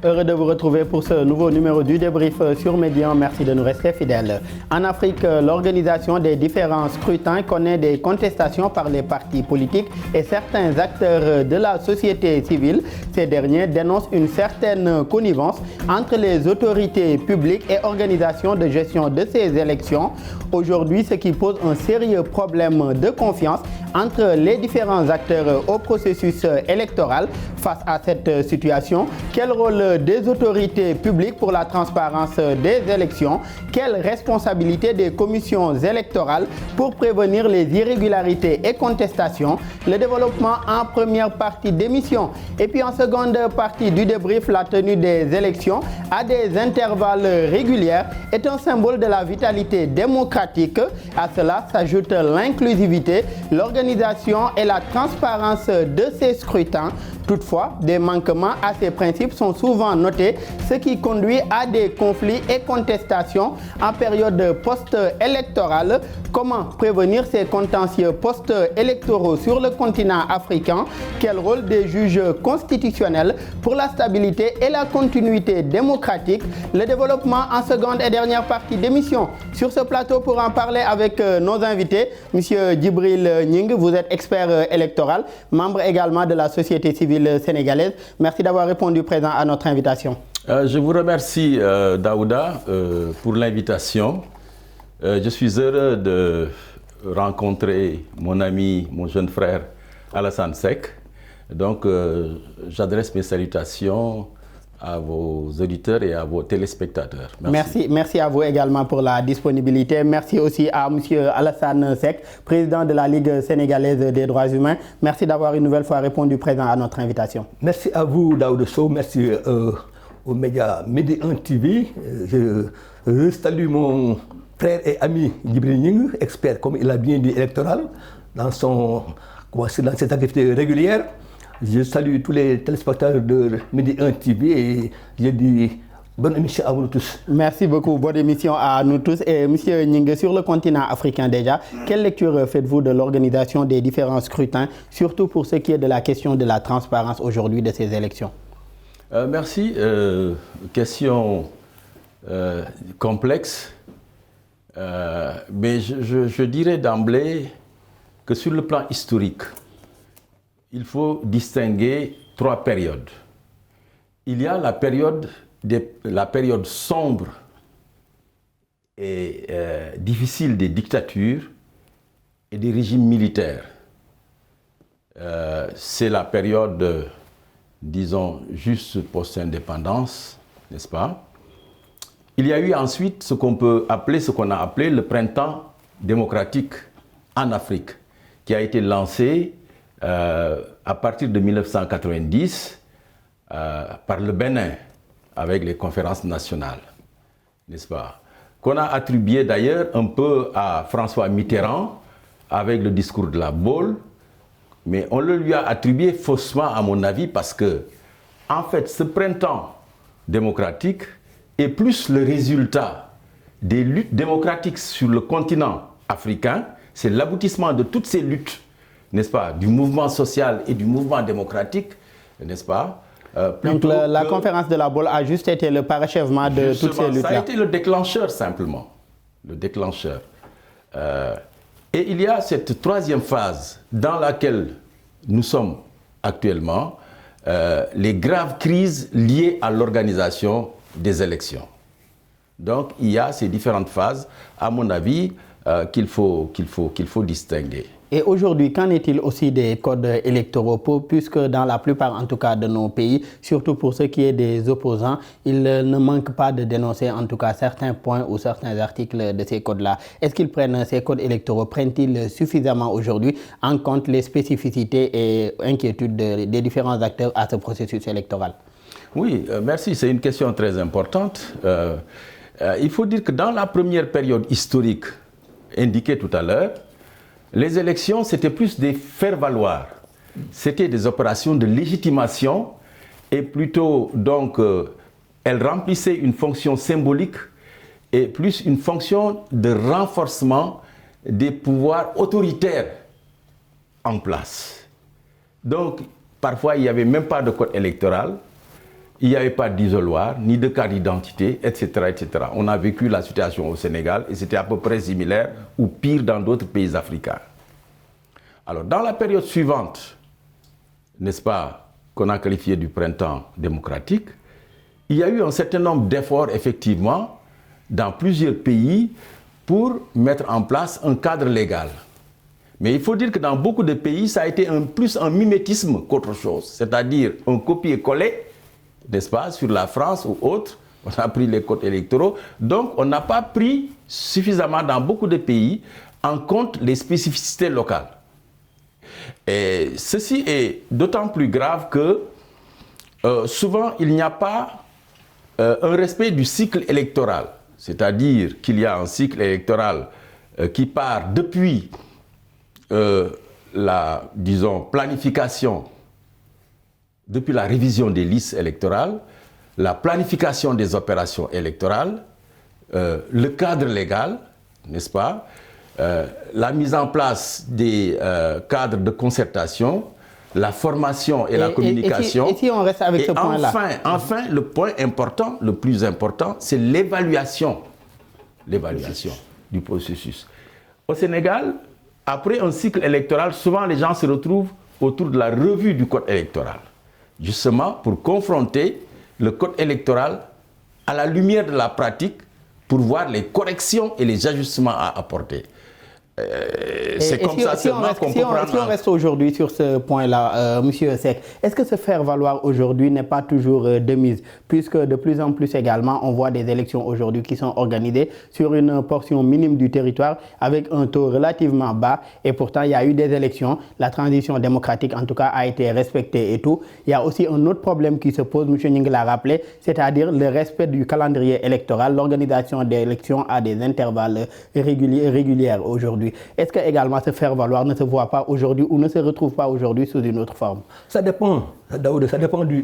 heureux de vous retrouver pour ce nouveau numéro du débrief sur Médian. Merci de nous rester fidèles. En Afrique, l'organisation des différents scrutins connaît des contestations par les partis politiques et certains acteurs de la société civile. Ces derniers dénoncent une certaine connivence entre les autorités publiques et organisations de gestion de ces élections. Aujourd'hui, ce qui pose un sérieux problème de confiance entre les différents acteurs au processus électoral. Face à cette situation, quel rôle des autorités publiques pour la transparence des élections? Quelle responsabilité des commissions électorales pour prévenir les irrégularités et contestations? Le développement en première partie d'émission. Et puis en seconde partie du débrief, la tenue des élections à des intervalles réguliers est un symbole de la vitalité démocratique. À cela s'ajoute l'inclusivité, l'organisation et la transparence de ces scrutins. Toutefois, des manquements à ces principes sont souvent notés, ce qui conduit à des conflits et contestations en période post-électorale. Comment prévenir ces contentieux post-électoraux sur le continent africain? Quel rôle des juges constitutionnels pour la stabilité et la continuité démocratique? Le développement en seconde et dernière partie d'émission. Sur ce plateau, pour en parler avec nos invités, M. Djibril Gning, vous êtes expert électoral, membre également de la société civile sénégalaise. Merci d'avoir répondu présent à notre invitation. Je vous remercie, Daouda, pour l'invitation. Je suis heureux de rencontrer mon ami, mon jeune frère Alassane Seck. Donc, j'adresse mes salutations à vos auditeurs et à vos téléspectateurs. Merci à vous également pour la disponibilité. Merci aussi à M. Alassane Seck, président de la Ligue sénégalaise des droits humains. Merci d'avoir une nouvelle fois répondu présent à notre invitation. Merci à vous, Daouda Sow. Merci aux médias Médian TV. Je salue mon frère et ami Djibril Gning, expert, comme il a bien dit, électoral, dans cette activité régulière. Je salue tous les téléspectateurs de Médian TV et je dis bonne émission à vous tous. Merci beaucoup, bonne émission à nous tous. Et M. Gning, sur le continent africain déjà, quelle lecture faites-vous de l'organisation des différents scrutins, surtout pour ce qui est de la question de la transparence aujourd'hui de ces élections? Merci. Question complexe, mais je dirais d'emblée que sur le plan historique, il faut distinguer trois périodes. Il y a la période sombre et difficile des dictatures et des régimes militaires. C'est la période, disons, juste post-indépendance, n'est-ce pas? Il y a eu ensuite ce qu'on a appelé le printemps démocratique en Afrique, qui a été lancé à partir de 1990 par le Bénin avec les conférences nationales, n'est-ce pas? Qu'on a attribué d'ailleurs un peu à François Mitterrand avec le discours de la Baule, mais on le lui a attribué faussement à mon avis parce que, en fait, ce printemps démocratique est plus le résultat des luttes démocratiques sur le continent africain. C'est l'aboutissement de toutes ces luttes, n'est-ce pas, du mouvement social et du mouvement démocratique, n'est-ce pas? Donc la conférence de la Baule a juste été le parachèvement de toutes ces luttes-là. Ça a été le déclencheur simplement, le déclencheur. Et il y a cette troisième phase dans laquelle nous sommes actuellement, les graves crises liées à l'organisation des élections. Donc il y a ces différentes phases, à mon avis, qu'il faut distinguer. Et aujourd'hui, qu'en est-il aussi des codes électoraux, puisque dans la plupart, en tout cas, de nos pays, surtout pour ce qui est des opposants, ils ne manquent pas de dénoncer, en tout cas, certains points ou certains articles de ces codes-là. Est-ce qu'ils prennent, ces codes électoraux, prennent-ils suffisamment aujourd'hui en compte les spécificités et inquiétudes des différents acteurs à ce processus électoral? Oui, merci. C'est une question très importante. Il faut dire que dans la première période historique indiquée tout à l'heure, les élections, c'était plus des faire-valoir. C'était des opérations de légitimation et plutôt, donc, elles remplissaient une fonction symbolique et plus une fonction de renforcement des pouvoirs autoritaires en place. Donc, parfois, il n'y avait même pas de code électoral. il n'y avait pas d'isoloir, ni de carte d'identité, etc., etc. On a vécu la situation au Sénégal et c'était à peu près similaire ou pire dans d'autres pays africains. Alors, dans la période suivante, n'est-ce pas, qu'on a qualifié du printemps démocratique, il y a eu un certain nombre d'efforts, effectivement, dans plusieurs pays pour mettre en place un cadre légal. Mais il faut dire que dans beaucoup de pays, ça a été plus un mimétisme qu'autre chose, c'est-à-dire un copier-coller, n'est-ce pas, sur la France ou autre. On a pris les codes électoraux. Donc, on n'a pas pris suffisamment, dans beaucoup de pays, en compte les spécificités locales. Et ceci est d'autant plus grave que souvent, il n'y a pas un respect du cycle électoral. C'est-à-dire qu'il y a un cycle électoral qui part depuis la, disons, planification, depuis la révision des listes électorales, la planification des opérations électorales, le cadre légal, n'est-ce pas, la mise en place des cadres de concertation, la formation et la communication. Et si on reste avec ce point-là. Enfin, le point important, le plus important, c'est l'évaluation du processus. Au Sénégal, après un cycle électoral, souvent les gens se retrouvent autour de la revue du code électoral, justement pour confronter le code électoral à la lumière de la pratique pour voir les corrections et les ajustements à apporter. C'est comme ça seulement qu'on peut prendre... Si on reste aujourd'hui sur ce point-là, Monsieur Seck, est-ce que se faire valoir aujourd'hui n'est pas toujours de mise, puisque de plus en plus également, on voit des élections aujourd'hui qui sont organisées sur une portion minime du territoire avec un taux relativement bas, et pourtant il y a eu des élections, la transition démocratique en tout cas a été respectée et tout. Il y a aussi un autre problème qui se pose, M. Ning l'a rappelé, c'est-à-dire le respect du calendrier électoral, l'organisation des élections à des intervalles réguliers aujourd'hui. Est-ce que également se faire valoir ne se voit pas aujourd'hui ou ne se retrouve pas aujourd'hui sous une autre forme? Ça dépend, Daoud, ça dépend du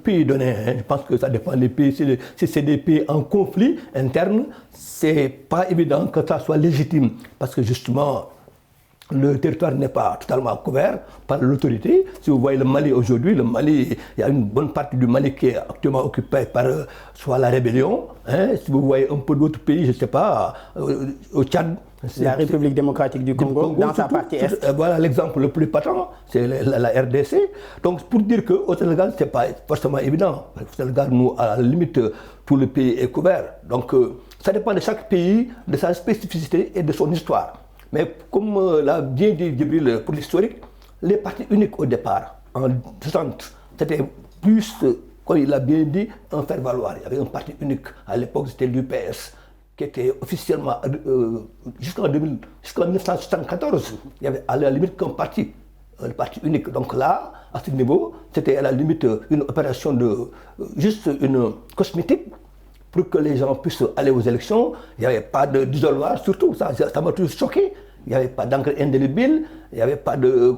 pays donné. Hein. Je pense que ça dépend des pays. Si c'est des pays en conflit interne, c'est pas évident que ça soit légitime. Parce que justement, le territoire n'est pas totalement couvert par l'autorité. Si vous voyez le Mali aujourd'hui, il y a une bonne partie du Mali qui est actuellement occupée par soit la rébellion. Hein. Si vous voyez un peu d'autres pays, je ne sais pas, au Tchad, la République démocratique du Congo dans sa partie est. Voilà l'exemple le plus patent, c'est la RDC. Donc pour dire qu'au Sénégal, ce n'est pas forcément évident. Au Sénégal, nous, à la limite, tout le pays est couvert. Donc ça dépend de chaque pays, de sa spécificité et de son histoire. Mais comme l'a bien dit Djibril pour l'historique, les partis uniques au départ, en 60, c'était plus, comme il l'a bien dit, un faire-valoir. Il y avait un parti unique. À l'époque, c'était l'UPS, qui était officiellement, jusqu'en 1974, il y avait à la limite qu'un parti, le parti unique. Donc là, à ce niveau, c'était à la limite une opération juste une cosmétique, pour que les gens puissent aller aux élections. Il n'y avait pas d'isoloir, surtout, ça m'a toujours choqué. Il n'y avait pas d'encre indélébile, il n'y avait pas de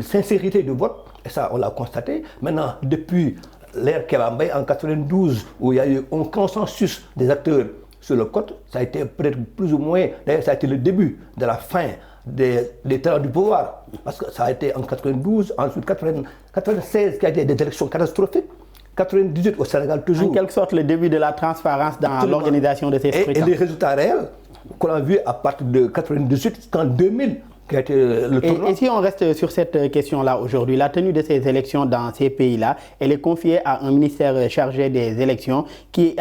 sincérité de vote, et ça, on l'a constaté. Maintenant, depuis l'ère Kébambay en 92, où il y a eu un consensus des acteurs sur le code, ça a été peut-être plus ou moins, d'ailleurs, ça a été le début de la fin des terrains du pouvoir, parce que ça a été en 92, ensuite 96, qui a été des élections catastrophiques. 98 au Sénégal toujours. En quelque sorte, le début de la transparence dans l'organisation de ces scrutins. Et les résultats réels qu'on a vus à partir de 98 jusqu'en 2000, qui a été le tournant. Et si on reste sur cette question-là aujourd'hui, la tenue de ces élections dans ces pays-là, elle est confiée à un ministère chargé des élections qui,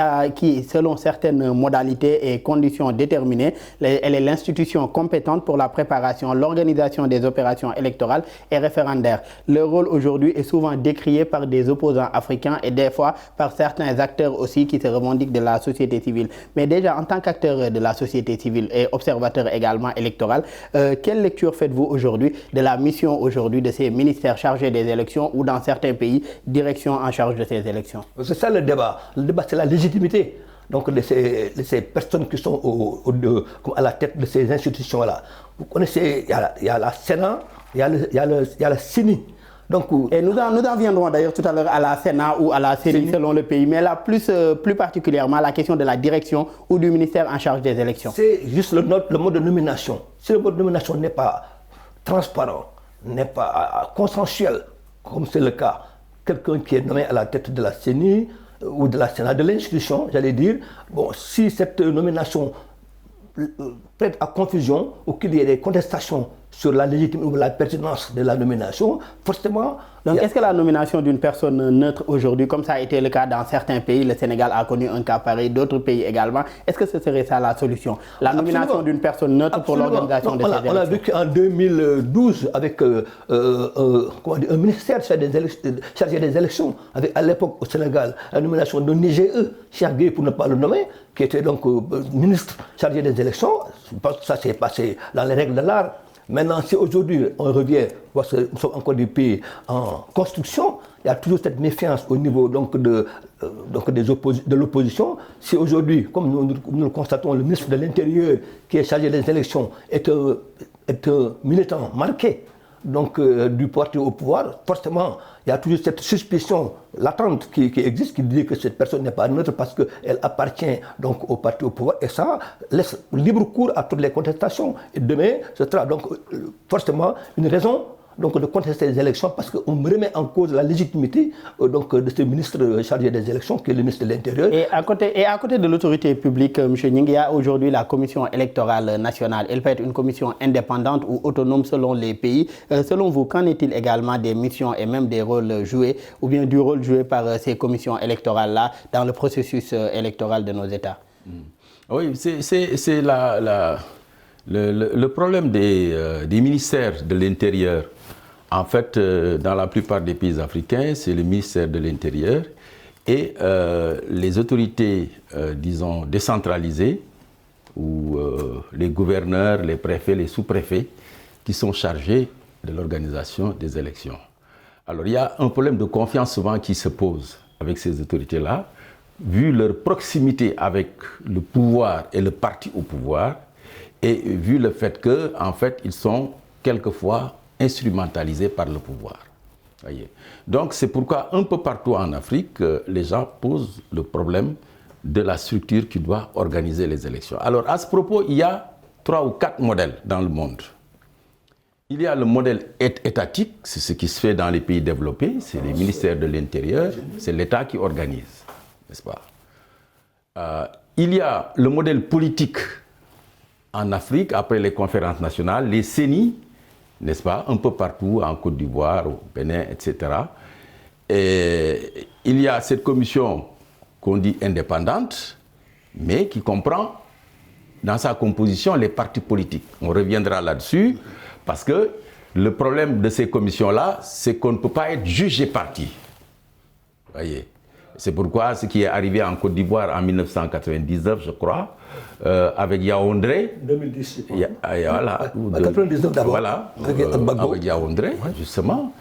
selon certaines modalités et conditions déterminées, elle est l'institution compétente pour la préparation, l'organisation des opérations électorales et référendaires. Le rôle aujourd'hui est souvent décrié par des opposants africains et des fois par certains acteurs aussi qui se revendiquent de la société civile. Mais déjà, en tant qu'acteur de la société civile et observateur également électoral, quelle lecture faites-vous aujourd'hui de la mission aujourd'hui de ces ministères chargés des élections ou dans certains pays, direction en charge de ces élections? C'est ça le débat. Le débat, c'est la légitimité donc, de ces personnes qui sont à la tête de ces institutions-là. Vous connaissez, il y a la Sénat, il y a la CENI. Donc, et nous en viendrons d'ailleurs tout à l'heure à la Sénat ou à la CENI selon le pays, mais là plus particulièrement la question de la direction ou du ministère en charge des élections. C'est juste le mode de nomination. Si le mode de nomination n'est pas transparent, n'est pas consensuel, comme c'est le cas, quelqu'un qui est nommé à la tête de la CENI ou de la Sénat, de l'institution, j'allais dire, bon, si cette nomination prête à confusion ou qu'il y ait des contestations sur la légitimité ou la pertinence de la nomination, forcément... Donc, est-ce que la nomination d'une personne neutre aujourd'hui, comme ça a été le cas dans certains pays, le Sénégal a connu un cas pareil, d'autres pays également, est-ce que ce serait ça la solution? La nomination d'une personne neutre pour l'organisation de ces élections? On a vécu en 2012 avec un ministère chargé des élections, avec à l'époque au Sénégal la nomination d'un IGE, Cheikh Gueye pour ne pas le nommer, qui était donc ministre chargé des élections. Je pense que ça s'est passé dans les règles de l'art. Maintenant, si aujourd'hui on revient, parce que nous sommes encore des pays en construction, il y a toujours cette méfiance au niveau donc, de l'opposition. Si aujourd'hui, comme nous le constatons, le ministre de l'Intérieur qui est chargé des élections est un militant marqué donc, du parti au pouvoir, forcément, il y a toujours cette suspicion latente qui existe, qui dit que cette personne n'est pas neutre parce qu'elle appartient donc, au parti au pouvoir. Et ça laisse libre cours à toutes les contestations. Et demain, ce sera donc forcément une raison donc, de contester les élections parce qu'on remet en cause la légitimité donc, de ce ministre chargé des élections qui est le ministre de l'Intérieur. Et à côté de l'autorité publique, M. Nying, il y a aujourd'hui la commission électorale nationale. Elle peut être une commission indépendante ou autonome selon les pays. Selon vous, qu'en est-il également des missions et même des rôles joués ou bien du rôle joué par ces commissions électorales-là dans le processus électoral de nos États? Oui, c'est le problème des ministères de l'Intérieur. En fait, dans la plupart des pays africains, c'est le ministère de l'Intérieur et les autorités, disons, décentralisées, ou les gouverneurs, les préfets, les sous-préfets, qui sont chargés de l'organisation des élections. Alors, il y a un problème de confiance souvent qui se pose avec ces autorités-là, vu leur proximité avec le pouvoir et le parti au pouvoir, et vu le fait que, en fait, ils sont quelquefois instrumentalisés par le pouvoir. Voyez. Donc c'est pourquoi un peu partout en Afrique, les gens posent le problème de la structure qui doit organiser les élections. Alors à ce propos, il y a 3 ou 4 modèles dans le monde. Il y a le modèle étatique, c'est ce qui se fait dans les pays développés, c'est les ministères de l'Intérieur, c'est l'État qui organise, n'est-ce pas? Il y a le modèle politique en Afrique, après les conférences nationales, les CENI, n'est-ce pas, un peu partout, en Côte d'Ivoire, au Bénin, etc. Et il y a cette commission qu'on dit indépendante, mais qui comprend dans sa composition les partis politiques. On reviendra là-dessus, parce que le problème de ces commissions-là, c'est qu'on ne peut pas être jugé parti. Voyez. C'est pourquoi ce qui est arrivé en Côte d'Ivoire en 1999, je crois, avec Yaoundé. 2010. Voilà. 99 d'abord. Voilà. Avec Yaoundé, justement,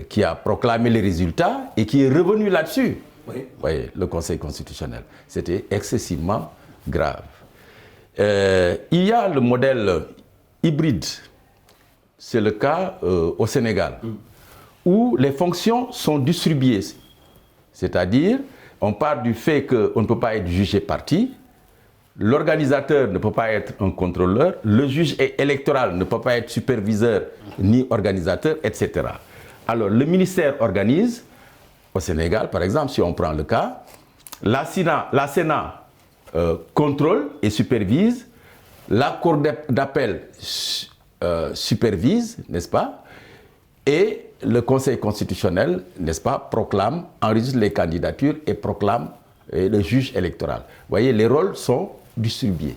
qui a proclamé les résultats et qui est revenu là-dessus. Oui. Voyez, le Conseil constitutionnel. C'était excessivement grave. Il y a le modèle hybride. C'est le cas au Sénégal, où les fonctions sont distribuées. C'est-à-dire, on part du fait qu'on ne peut pas être jugé parti, l'organisateur ne peut pas être un contrôleur, le juge électoral ne peut pas être superviseur ni organisateur, etc. Alors, le ministère organise, au Sénégal, par exemple, si on prend le cas, la Sénat contrôle et supervise, la Cour d'appel supervise, n'est-ce pas? Et le Conseil constitutionnel, n'est-ce pas, proclame, enregistre les candidatures et proclame le juge électoral. Vous voyez, les rôles sont distribués.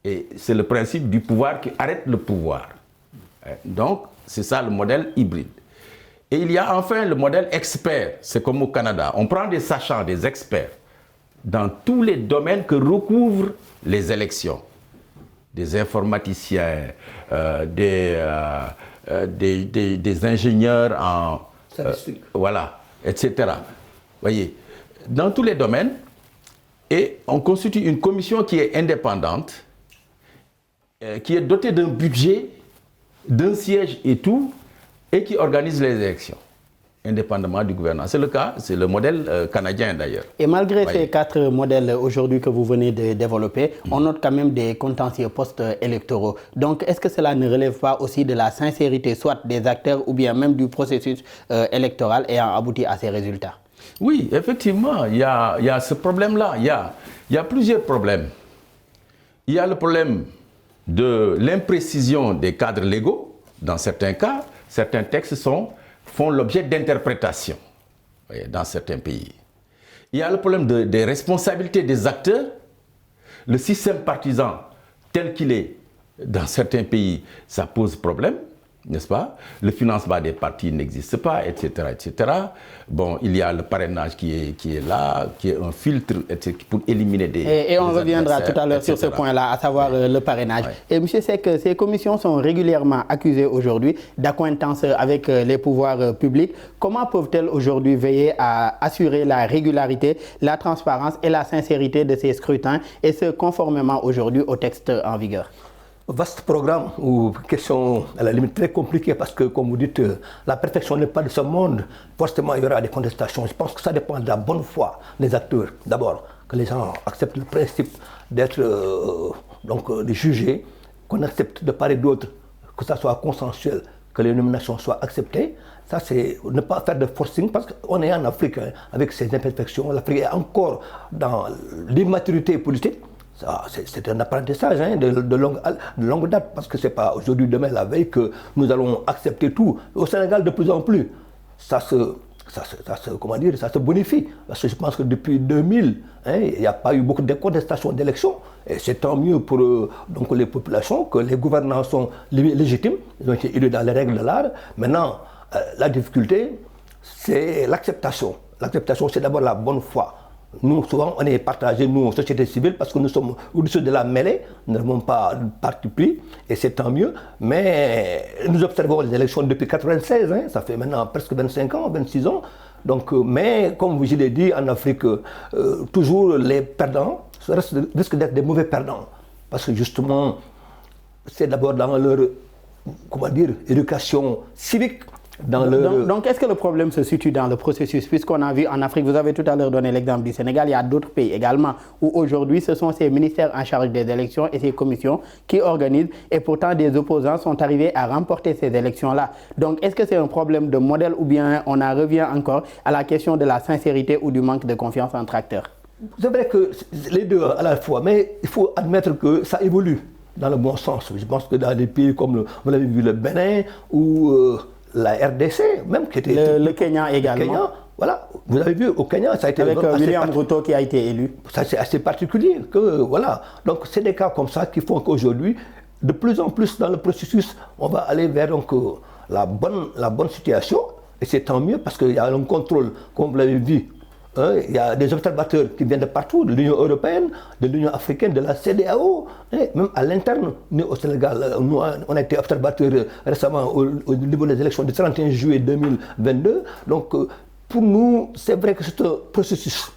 Et c'est le principe du pouvoir qui arrête le pouvoir. Donc, c'est ça le modèle hybride. Et il y a enfin le modèle expert. C'est comme au Canada. On prend des sachants, des experts, dans tous les domaines que recouvrent les élections. Des informaticiens, des ingénieurs en voilà, etc. Voyez, dans tous les domaines, et on constitue une commission qui est indépendante, qui est dotée d'un budget, d'un siège et tout, et qui organise les élections. indépendamment du gouvernement. C'est le cas, c'est le modèle canadien d'ailleurs. Et malgré ces 4 modèles aujourd'hui que vous venez de développer, on note quand même des contentieux post-électoraux. Donc, est-ce que cela ne relève pas aussi de la sincérité, soit des acteurs ou bien même du processus électoral ayant abouti à ces résultats? Oui, effectivement, il y a ce problème-là. Il y a plusieurs problèmes. Il y a le problème de l'imprécision des cadres légaux. Dans certains cas, certains textes font l'objet d'interprétations dans certains pays. Il y a le problème des responsabilités des acteurs. Le système partisan tel qu'il est dans certains pays, ça pose problème, n'est-ce pas? Le financement des partis n'existe pas, etc., etc. Bon, il y a le parrainage qui est là, qui est un filtre pour éliminer des... Et on reviendra tout à l'heure sur ce point-là, à savoir le parrainage. Et M. Seck, ces commissions sont régulièrement accusées aujourd'hui d'accointance avec les pouvoirs publics. Comment peuvent-elles aujourd'hui veiller à assurer la régularité, la transparence et la sincérité de ces scrutins, et ce conformément aujourd'hui au texte en vigueur? Vaste programme ou question à la limite très compliquée parce que, comme vous dites, la perfection n'est pas de ce monde. Forcément, il y aura des contestations. Je pense que ça dépend de la bonne foi des acteurs. D'abord, que les gens acceptent le principe d'être jugés, qu'on accepte de part et d'autre, que ça soit consensuel, que les nominations soient acceptées. Ça, c'est ne pas faire de forcing parce qu'on est en Afrique avec ses imperfections. L'Afrique est encore dans l'immaturité politique. C'est un apprentissage de longue date, parce que ce n'est pas aujourd'hui, demain, la veille que nous allons accepter tout. Au Sénégal, de plus en plus, ça se bonifie. Parce que je pense que depuis 2000, il n'y a pas eu beaucoup de contestations d'élections. Et c'est tant mieux pour les populations que les gouvernants sont légitimes. Ils ont été élus dans les règles de l'art. Maintenant, la difficulté, c'est l'acceptation. L'acceptation, c'est d'abord la bonne foi. Nous, souvent, on est partagés, nous, société civile, parce que nous sommes au-dessus de la mêlée, nous n'avons pas de parti pris, et c'est tant mieux. Mais nous observons les élections depuis 1996, ça fait maintenant presque 25 ans, 26 ans. Donc, mais comme je l'ai dit, en Afrique, toujours les perdants risquent d'être des mauvais perdants. Parce que justement, c'est d'abord dans leur éducation civique. Donc, est-ce que le problème se situe dans le processus? Puisqu'on a vu en Afrique, vous avez tout à l'heure donné l'exemple du Sénégal, il y a d'autres pays également où aujourd'hui ce sont ces ministères en charge des élections et ces commissions qui organisent, et pourtant des opposants sont arrivés à remporter ces élections-là. Donc, est-ce que c'est un problème de modèle ou bien on en revient encore à la question de la sincérité ou du manque de confiance entre acteurs? C'est vrai que les deux à la fois, mais il faut admettre que ça évolue dans le bon sens. Je pense que dans des pays comme, vous l'avez vu, le Bénin ou... la RDC, même qui était... Le Kenya également. Le Kenya, voilà. Vous avez vu, au Kenya, ça a été... Avec William Ruto qui a été élu. Ça, c'est assez particulier. Voilà. Donc, c'est des cas comme ça qui font qu'aujourd'hui, de plus en plus dans le processus, on va aller vers la bonne situation. Et c'est tant mieux parce qu'il y a un contrôle, comme vous l'avez vu. Il y a des observateurs qui viennent de partout, de l'Union européenne, de l'Union africaine, de la CEDEAO, même à l'interne. Nous, au Sénégal, on a été observateurs récemment au niveau des élections du 31 juillet 2022. Donc, pour nous, c'est vrai que c'est un processus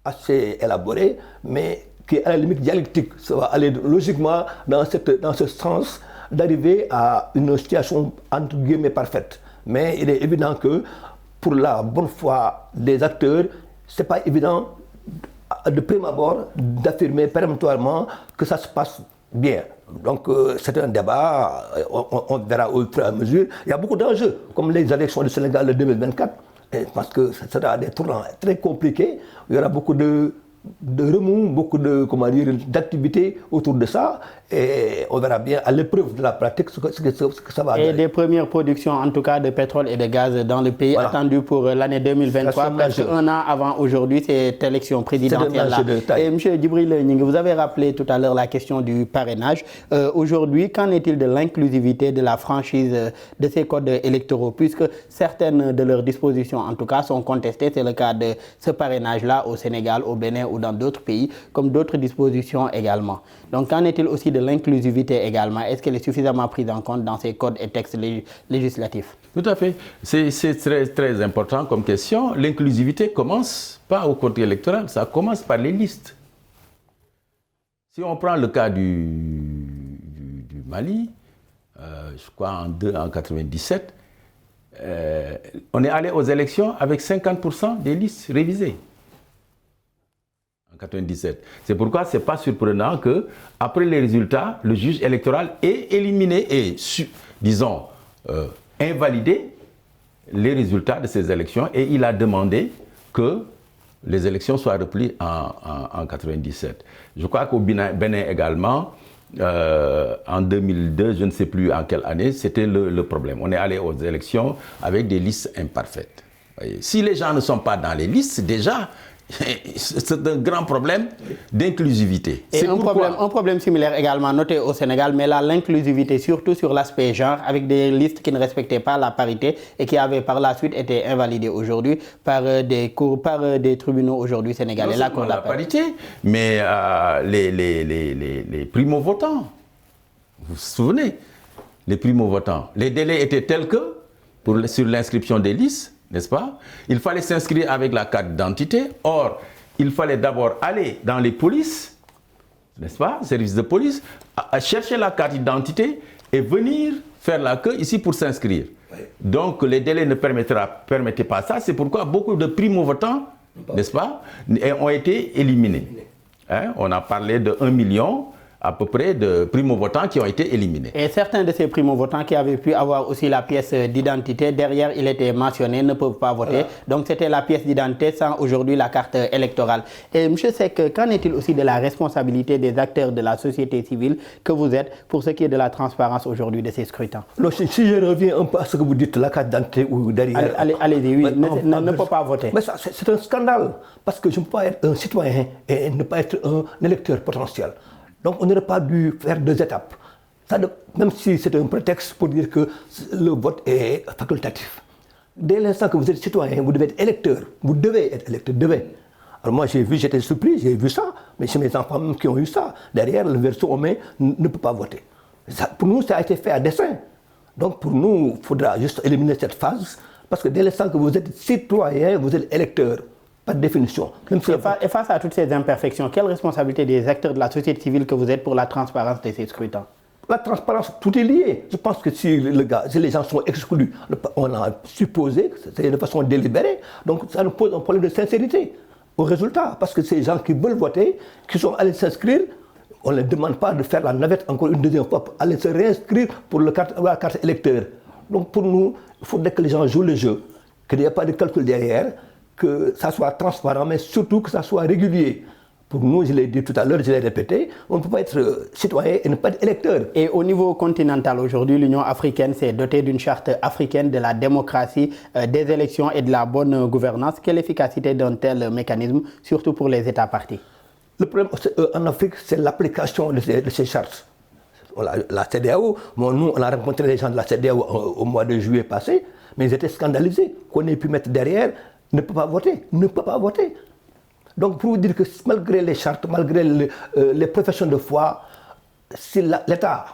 assez élaboré, mais qui est à la limite dialectique. Ça va aller logiquement dans ce sens d'arriver à une situation entre guillemets parfaite. Mais il est évident que pour la bonne foi des acteurs, ce n'est pas évident de prime abord d'affirmer péremptoirement que ça se passe bien. Donc c'est un débat, on verra au fur et à mesure. Il y a beaucoup d'enjeux, comme les élections du Sénégal de 2024, parce que ce sera des tournants très compliqués. Il y aura beaucoup de remous, beaucoup d'activités autour de ça, et on verra bien à l'épreuve de la pratique ce que ça va donner. Et des premières productions, en tout cas de pétrole et de gaz dans le pays, attendues pour l'année 2023, presque un an avant aujourd'hui, cette élection présidentielle-là. Et M. Djibril Gningue, vous avez rappelé tout à l'heure la question du parrainage. Aujourd'hui, qu'en est-il de l'inclusivité, de la franchise de ces codes électoraux, puisque certaines de leurs dispositions, en tout cas, sont contestées. C'est le cas de ce parrainage-là au Sénégal, au Bénin ou dans d'autres pays, comme d'autres dispositions également. Donc, qu'en est-il aussi de l'inclusivité également? Est-ce qu'elle est suffisamment prise en compte dans ces codes et textes législatifs? Tout à fait. C'est très, très important comme question. L'inclusivité commence pas au code électoral, ça commence par les listes. Si on prend le cas du Mali, je crois en 1997, on est allé aux élections avec 50% des listes révisées. En 97. C'est pourquoi ce n'est pas surprenant qu'après les résultats, le juge électoral ait éliminé et, invalidé les résultats de ces élections et il a demandé que les élections soient repliées en 97. Je crois qu'au Bénin également, en 2002, je ne sais plus en quelle année, c'était le problème. On est allé aux élections avec des listes imparfaites. Voyez. Si les gens ne sont pas dans les listes, déjà, c'est un grand problème d'inclusivité. Et un problème similaire également noté au Sénégal, mais là l'inclusivité surtout sur l'aspect genre, avec des listes qui ne respectaient pas la parité et qui avaient par la suite été invalidées aujourd'hui par des tribunaux aujourd'hui sénégalais. Non seulement la parité, mais les primo-votants. Vous vous souvenez, les primo-votants. Les délais étaient tels que, sur l'inscription des listes, n'est-ce pas? Il fallait s'inscrire avec la carte d'identité. Or, il fallait d'abord aller dans les polices, n'est-ce pas? Service de police, à chercher la carte d'identité et venir faire la queue ici pour s'inscrire. Oui. Donc, les délais ne permettaient pas ça. C'est pourquoi beaucoup de primo-votants, n'est-ce pas, ont été éliminés. Hein? On a parlé de 1 million à peu près de primo-votants qui ont été éliminés. Et certains de ces primo-votants qui avaient pu avoir aussi la pièce d'identité, derrière il était mentionné, ne peuvent pas voter. Voilà. Donc c'était la pièce d'identité sans aujourd'hui la carte électorale. Et M. Seck, qu'en est-il aussi de la responsabilité des acteurs de la société civile que vous êtes pour ce qui est de la transparence aujourd'hui de ces scrutins? Alors, si je reviens un peu à ce que vous dites, la carte d'identité ou derrière... Allez-y, oui, ne peut pas voter. Mais ça, c'est un scandale, parce que je ne peux pas être un citoyen et ne pas être un électeur potentiel. Donc on n'aurait pas dû faire 2 étapes. Ça, même si c'est un prétexte pour dire que le vote est facultatif. Dès l'instant que vous êtes citoyen, vous devez être électeur. Vous devez être électeur, Alors moi j'étais surpris, j'ai vu ça, mais c'est mes enfants même qui ont eu ça. Derrière, le verso homme ne peut pas voter. Ça, pour nous, ça a été fait à dessein. Donc pour nous, il faudra juste éliminer cette phase, parce que dès l'instant que vous êtes citoyen, vous êtes électeur. Pas de définition. Et face à toutes ces imperfections, quelle responsabilité des acteurs de la société civile que vous êtes pour la transparence de ces scrutins? La transparence, tout est lié. Je pense que si les gens sont exclus, on a supposé que c'est de façon délibérée, donc ça nous pose un problème de sincérité au résultat. Parce que ces gens qui veulent voter, qui sont allés s'inscrire, on ne leur demande pas de faire la navette encore une deuxième fois pour aller se réinscrire pour la carte électeur. Donc pour nous, il faudrait que les gens jouent le jeu, qu'il n'y ait pas de calcul derrière, que ça soit transparent, mais surtout que ça soit régulier. Pour nous, je l'ai dit tout à l'heure, je l'ai répété, on ne peut pas être citoyen et ne pas être électeur. Et au niveau continental, aujourd'hui, l'Union africaine s'est dotée d'une charte africaine de la démocratie, des élections et de la bonne gouvernance. Quelle efficacité d'un tel mécanisme, surtout pour les États partis? Le problème en Afrique, c'est l'application de ces chartes. La CEDEAO, nous, on a rencontré les gens de la CEDEAO au mois de juillet passé, mais ils étaient scandalisés qu'on ait pu mettre derrière ne peut pas voter, Donc pour vous dire que malgré les chartes, malgré les professions de foi, si l'État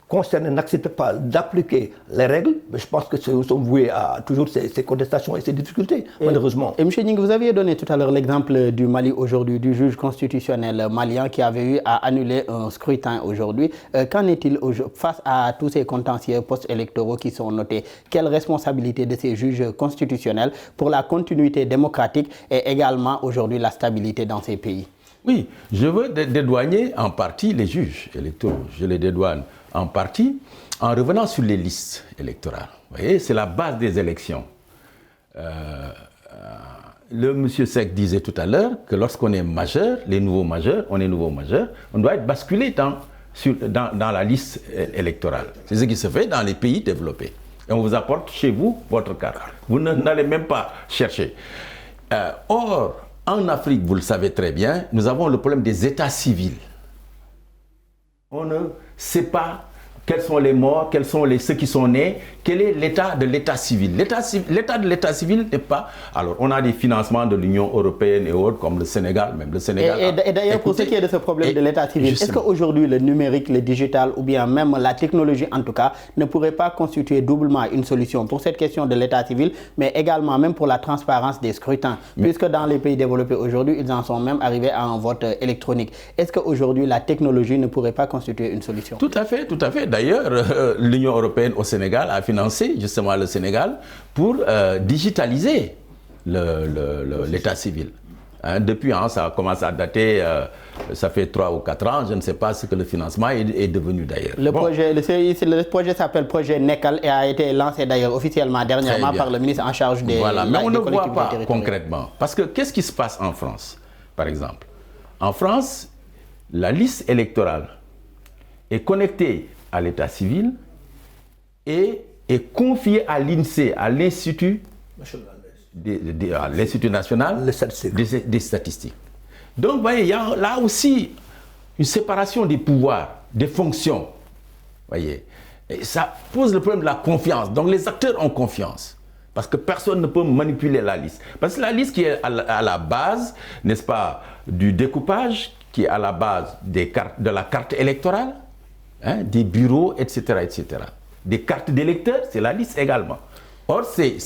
concerné n'accepte pas d'appliquer les règles, mais je pense que nous sommes voués à toujours ces contestations et ces difficultés, malheureusement. Et M. Ning, vous aviez donné tout à l'heure l'exemple du Mali aujourd'hui, du juge constitutionnel malien qui avait eu à annuler un scrutin aujourd'hui. Qu'en est-il face à tous ces contentieux post-électoraux qui sont notés? Quelle responsabilité de ces juges constitutionnels pour la continuité démocratique et également aujourd'hui la stabilité dans ces pays? Oui, je veux dédouaner en partie les juges électoraux. Je les dédouane en partie en revenant sur les listes électorales. Vous voyez, c'est la base des élections. Le monsieur Seck disait tout à l'heure que lorsqu'on est majeur, les nouveaux majeurs, on doit être basculé dans la liste électorale. C'est ce qui se fait dans les pays développés. Et on vous apporte chez vous votre carte. Vous n'allez même pas chercher. Or, en Afrique, vous le savez très bien, nous avons le problème des états civils. On ne sait pas quels sont les morts, quels sont ceux qui sont nés, quel est l'état de l'état civil. L'état de l'état civil n'est pas... Alors, on a des financements de l'Union européenne et autres, comme le Sénégal, même le Sénégal. Et d'ailleurs, pour ce qui est de ce problème de l'état civil, est-ce qu'aujourd'hui, le numérique, le digital, ou bien même la technologie, en tout cas, ne pourrait pas constituer doublement une solution pour cette question de l'état civil, mais également même pour la transparence des scrutins, puisque dans les pays développés aujourd'hui, ils en sont même arrivés à un vote électronique. Est-ce qu'aujourd'hui, la technologie ne pourrait pas constituer une solution? Tout à fait, tout à fait. d'ailleurs, l'Union européenne au Sénégal a financé justement le Sénégal pour digitaliser l'état civil. Hein, depuis, ça commence à dater, ça fait 3 ou 4 ans, je ne sais pas ce que le financement est devenu d'ailleurs. Le projet s'appelle projet NECAL et a été lancé d'ailleurs officiellement dernièrement par le ministre en charge des Voilà, mais on ne voit pas territoriales. concrètement. Parce que qu'est-ce qui se passe en France, par exemple? En France, la liste électorale est connectée à l'état civil et est confiée à l'INSEE, à l'Institut national des statistiques. Donc, vous voyez, il y a là aussi une séparation des pouvoirs, des fonctions. Voyez. Et ça pose le problème de la confiance. Donc, les acteurs ont confiance. Parce que personne ne peut manipuler la liste. Parce que la liste qui est à la base, n'est-ce pas, du découpage, qui est à la base de la carte électorale, hein, des bureaux, etc., etc. Des cartes d'électeurs, c'est la liste également. Or, ces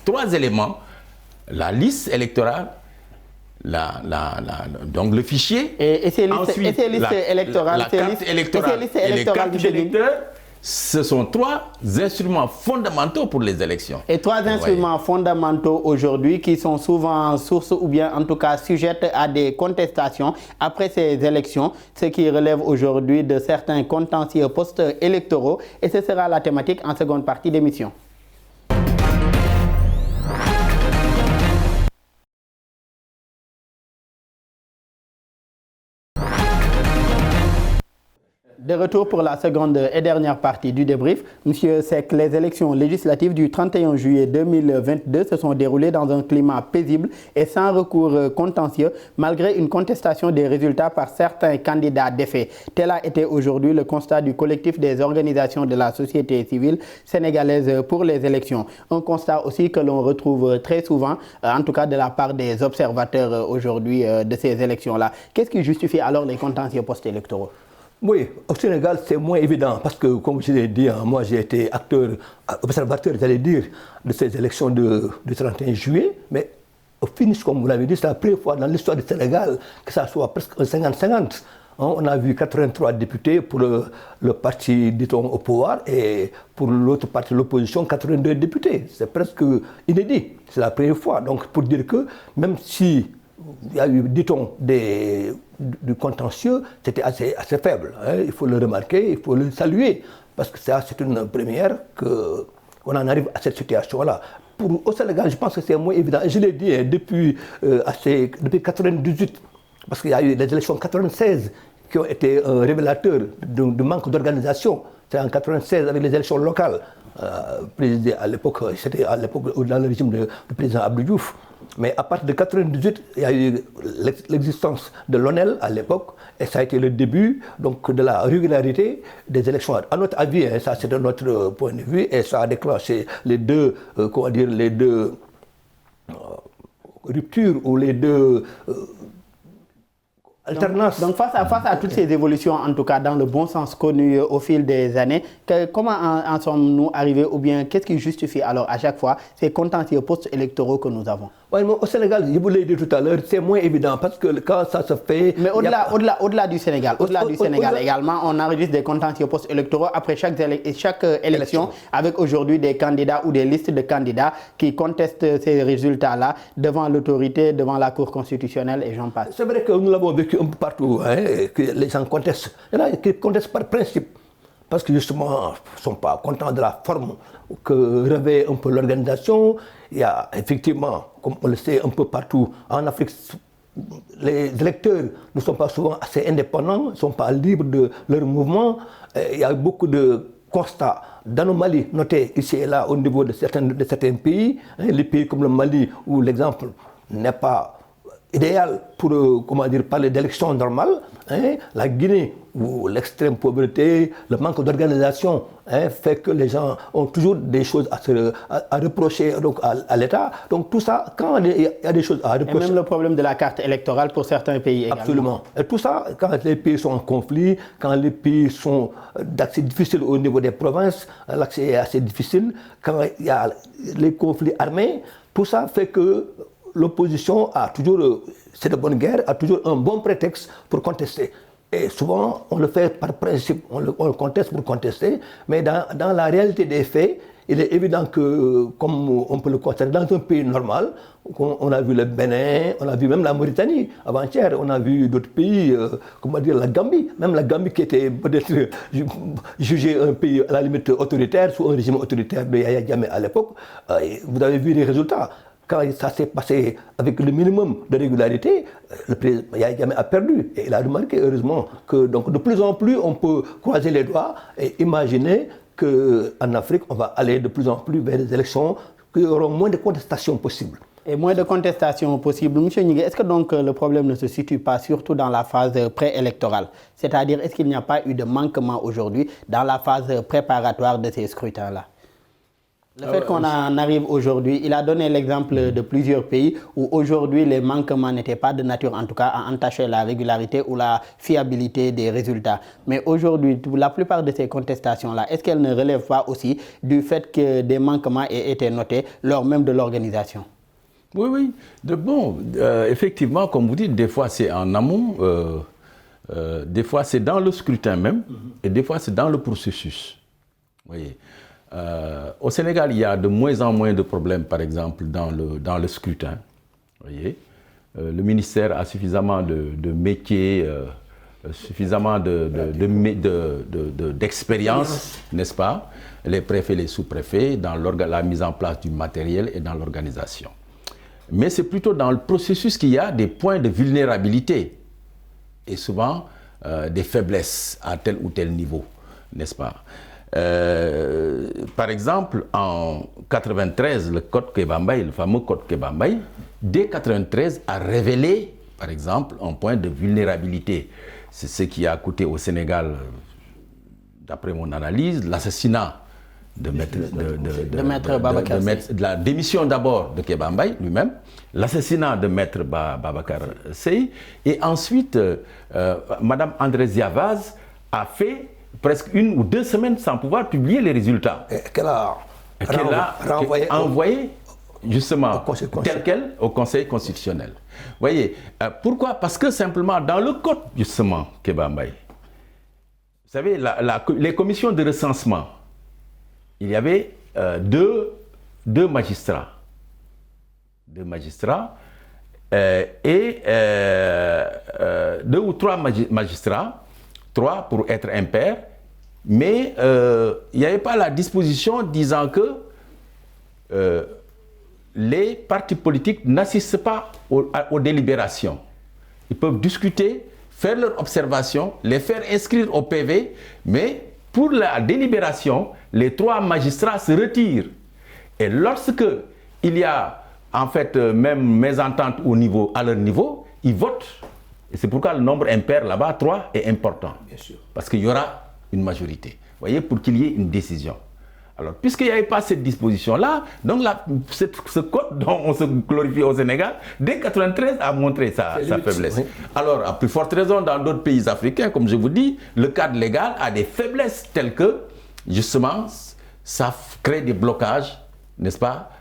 3 éléments, la liste électorale, donc le fichier, et ces listes, ensuite, listes électorales, la carte électorale et les cartes d'électeurs, ce sont 3 instruments fondamentaux pour les élections. Et 3 instruments fondamentaux aujourd'hui qui sont souvent source ou bien en tout cas sujettes à des contestations après ces élections, ce qui relève aujourd'hui de certains contentieux post-électoraux. Et ce sera la thématique en seconde partie d'émission. De retour pour la seconde et dernière partie du débrief. Monsieur Seck, les élections législatives du 31 juillet 2022 se sont déroulées dans un climat paisible et sans recours contentieux, malgré une contestation des résultats par certains candidats défaits. Tel a été aujourd'hui le constat du collectif des organisations de la société civile sénégalaise pour les élections. Un constat aussi que l'on retrouve très souvent, en tout cas de la part des observateurs aujourd'hui de ces élections-là. Qu'est-ce qui justifie alors les contentieux post-électoraux? Oui, au Sénégal, c'est moins évident parce que, comme je l'ai dit, moi j'ai été observateur, j'allais dire, de ces élections du 31 juillet, mais au finish, comme vous l'avez dit, c'est la première fois dans l'histoire du Sénégal que ça soit presque un 50-50. On a vu 83 députés pour le parti, dit-on, au pouvoir, et pour l'autre parti, l'opposition, 82 députés. C'est presque inédit, c'est la première fois. Donc, pour dire que, même si il y a eu, dit-on, du contentieux, c'était assez faible. Hein. Il faut le remarquer, il faut le saluer, parce que ça, c'est une première qu'on en arrive à cette situation-là. Au Sénégal, je pense que c'est moins évident. Je l'ai dit depuis 1998, parce qu'il y a eu les élections 96 qui ont été un révélateur du manque d'organisation. C'est en 1996 avec les élections locales, présidées à l'époque, c'était à l'époque dans le régime du président Abdou Diouf. Mais à partir de 1998, il y a eu l'existence de l'ONEL à l'époque, et ça a été le début donc, de la régularité des élections. À notre avis, hein, ça c'est de notre point de vue, et ça a déclenché les deux ruptures ou les deux alternances. Donc face à toutes ces évolutions, en tout cas dans le bon sens connu au fil des années, comment en sommes-nous arrivés, ou bien qu'est-ce qui justifie alors à chaque fois ces contentieux post-électoraux que nous avons? Ouais, au Sénégal, je vous l'ai dit tout à l'heure, c'est moins évident parce que quand ça se fait... Mais au-delà du Sénégal, également, on enregistre des contentieux post-électoraux après chaque élection, avec aujourd'hui des candidats ou des listes de candidats qui contestent ces résultats-là devant l'autorité, devant la Cour constitutionnelle et j'en passe. C'est vrai que nous l'avons vécu un peu partout, hein, que les gens contestent. Il y en a qui contestent par principe, parce que justement, ils ne sont pas contents de la forme que revêt un peu l'organisation. Il y a effectivement, comme on le sait un peu partout en Afrique, les électeurs ne sont pas souvent assez indépendants, ne sont pas libres de leur mouvement. Il y a beaucoup de constats d'anomalies notés ici et là au niveau de certains pays. Les pays comme le Mali, où l'exemple n'est pas idéal pour parler d'élections normales, hein, la Guinée où l'extrême pauvreté, le manque d'organisation fait que les gens ont toujours des choses à reprocher donc, à l'État. Donc tout ça, quand il y a des choses à reprocher... Et même le problème de la carte électorale pour certains pays également. Absolument. Et tout ça, quand les pays sont en conflit, quand les pays sont d'accès difficile au niveau des provinces, l'accès est assez difficile, quand il y a les conflits armés, tout ça fait que l'opposition a toujours, c'est de bonne guerre, a toujours un bon prétexte pour contester. Et souvent, on le fait par principe, on le conteste pour contester, mais dans la réalité des faits, il est évident que, comme on peut le constater dans un pays normal, on a vu le Bénin, on a vu même la Mauritanie avant-hier, on a vu d'autres pays, comment dire, la Gambie, même la Gambie qui était peut-être jugée un pays à la limite autoritaire, sous un régime autoritaire de Yahya Jammeh à l'époque, vous avez vu les résultats. Quand ça s'est passé avec le minimum de régularité, le président Yahya Jammeh a perdu. Et il a remarqué, heureusement, que donc, de plus en plus, on peut croiser les doigts et imaginer qu'en Afrique, on va aller de plus en plus vers des élections qui auront moins de contestations possibles. Et moins de contestations possibles. Monsieur Gningue, est-ce que donc le problème ne se situe pas surtout dans la phase préélectorale? C'est-à-dire, est-ce qu'il n'y a pas eu de manquement aujourd'hui dans la phase préparatoire de ces scrutins-là? Le fait qu'on en arrive aujourd'hui, il a donné l'exemple de plusieurs pays où aujourd'hui les manquements n'étaient pas de nature en tout cas à entacher la régularité ou la fiabilité des résultats. Mais aujourd'hui, la plupart de ces contestations-là, est-ce qu'elles ne relèvent pas aussi du fait que des manquements aient été notés lors même de l'organisation? Oui. Effectivement, comme vous dites, des fois c'est en amont, des fois c'est dans le scrutin même, et des fois c'est dans le processus. Vous voyez. Au Sénégal, il y a de moins en moins de problèmes, par exemple, dans le scrutin. Vous voyez, le ministère a suffisamment de métiers, suffisamment d'expérience, n'est-ce pas? Les préfets, les sous-préfets, dans la mise en place du matériel et dans l'organisation. Mais c'est plutôt dans le processus qu'il y a des points de vulnérabilité et souvent des faiblesses à tel ou tel niveau, n'est-ce pas? Par exemple, en 93, le Code Kéba-Mbaye, le fameux Code Kéba-Mbaye, dès 93 a révélé, par exemple, un point de vulnérabilité. C'est ce qui a coûté au Sénégal, d'après mon analyse, l'assassinat de la démission d'abord de Kéba-Mbaye lui-même, l'assassinat de Maître Babacar Seye, et ensuite, Madame Andrésia Vaz a fait presque 1 ou 2 semaines sans pouvoir publier les résultats. Qu'elle a envoyé justement tel quel au Conseil constitutionnel. Vous voyez, pourquoi? Parce que simplement dans le code justement Kéba-Mbaye, vous savez, les commissions de recensement, il y avait deux magistrats. 2 magistrats et 2 ou 3 magistrats, 3 pour être impair, mais il n'y avait pas la disposition disant que les partis politiques n'assistent pas aux délibérations. Ils peuvent discuter, faire leurs observations, les faire inscrire au PV, mais pour la délibération, les 3 magistrats se retirent. Et lorsque il y a en fait même mésentente à leur niveau, ils votent. Et c'est pourquoi le nombre impair là-bas, 3, est important. Bien sûr. Parce qu'il y aura une majorité. Vous voyez, pour qu'il y ait une décision. Alors, puisqu'il n'y avait pas cette disposition-là, donc ce code dont on se glorifie au Sénégal, dès 1993 a montré sa faiblesse. Oui. Alors, à plus forte raison, dans d'autres pays africains, comme je vous dis, le cadre légal a des faiblesses telles que, justement, ça crée des blocages, n'est-ce pas?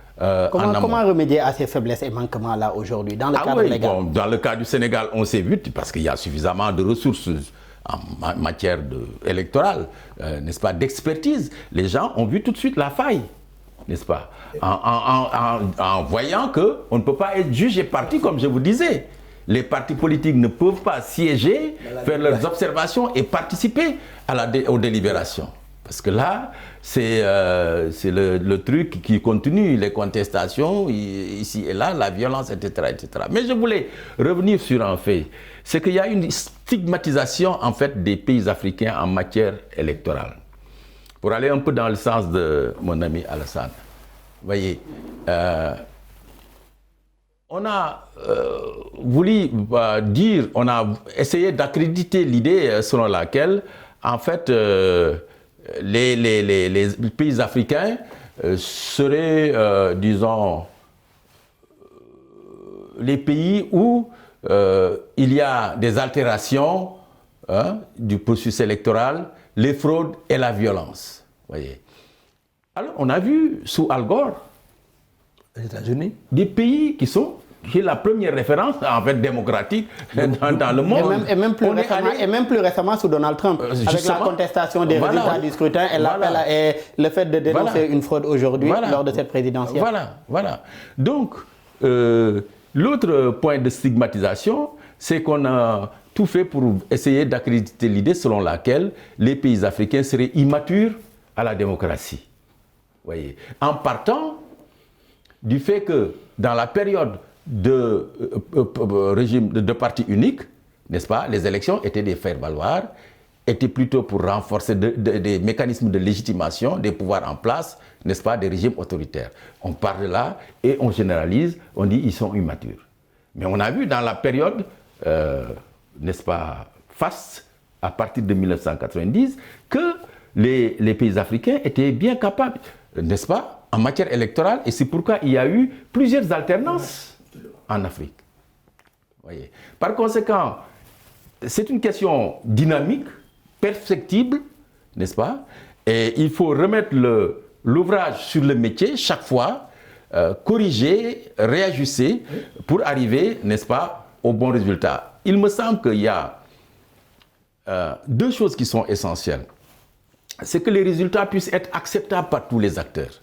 Comment remédier à ces faiblesses et manquements-là aujourd'hui, dans le cadre légal? Bon, dans le cas du Sénégal, on s'est vu, parce qu'il y a suffisamment de ressources en matière électorale, n'est-ce pas, d'expertise. Les gens ont vu tout de suite la faille, n'est-ce pas, en voyant qu'on ne peut pas être juge et parti, comme je vous disais. Les partis politiques ne peuvent pas siéger, faire leurs observations et participer aux délibérations. Parce que là, c'est le truc qui continue, les contestations, ici et là, la violence, etc., etc. Mais je voulais revenir sur un fait. C'est qu'il y a une stigmatisation, en fait, des pays africains en matière électorale. Pour aller un peu dans le sens de mon ami Alassane. Vous voyez, on a voulu dire, on a essayé d'accréditer l'idée selon laquelle, en fait, les pays africains seraient, disons, les pays où il y a des altérations du processus électoral, les fraudes et la violence. Voyez. Alors, on a vu sous Al Gore les États-Unis, des pays qui sont qui est la première référence en fait démocratique dans le monde. Et même plus récemment sous Donald Trump, avec la contestation des résultats du scrutin et l'appel et le fait de dénoncer une fraude aujourd'hui lors de cette présidentielle. Voilà. Donc, l'autre point de stigmatisation, c'est qu'on a tout fait pour essayer d'accréditer l'idée selon laquelle les pays africains seraient immatures à la démocratie. Voyez, en partant du fait que dans la période de régime de parti unique, n'est-ce pas, les élections étaient des faire-valoir, étaient plutôt pour renforcer des mécanismes de légitimation des pouvoirs en place, n'est-ce pas, des régimes autoritaires. On part de là et on généralise, on dit ils sont immatures. Mais on a vu dans la période, n'est-ce pas, faste, à partir de 1990, que les pays africains étaient bien capables, n'est-ce pas, en matière électorale, et c'est pourquoi il y a eu plusieurs alternances en Afrique. Voyez. Par conséquent, c'est une question dynamique, perfectible, n'est-ce pas? Et il faut remettre l'ouvrage sur le métier chaque fois, corriger, réajuster pour arriver, n'est-ce pas, au bon résultat. Il me semble qu'il y a deux choses qui sont essentielles. C'est que les résultats puissent être acceptables par tous les acteurs.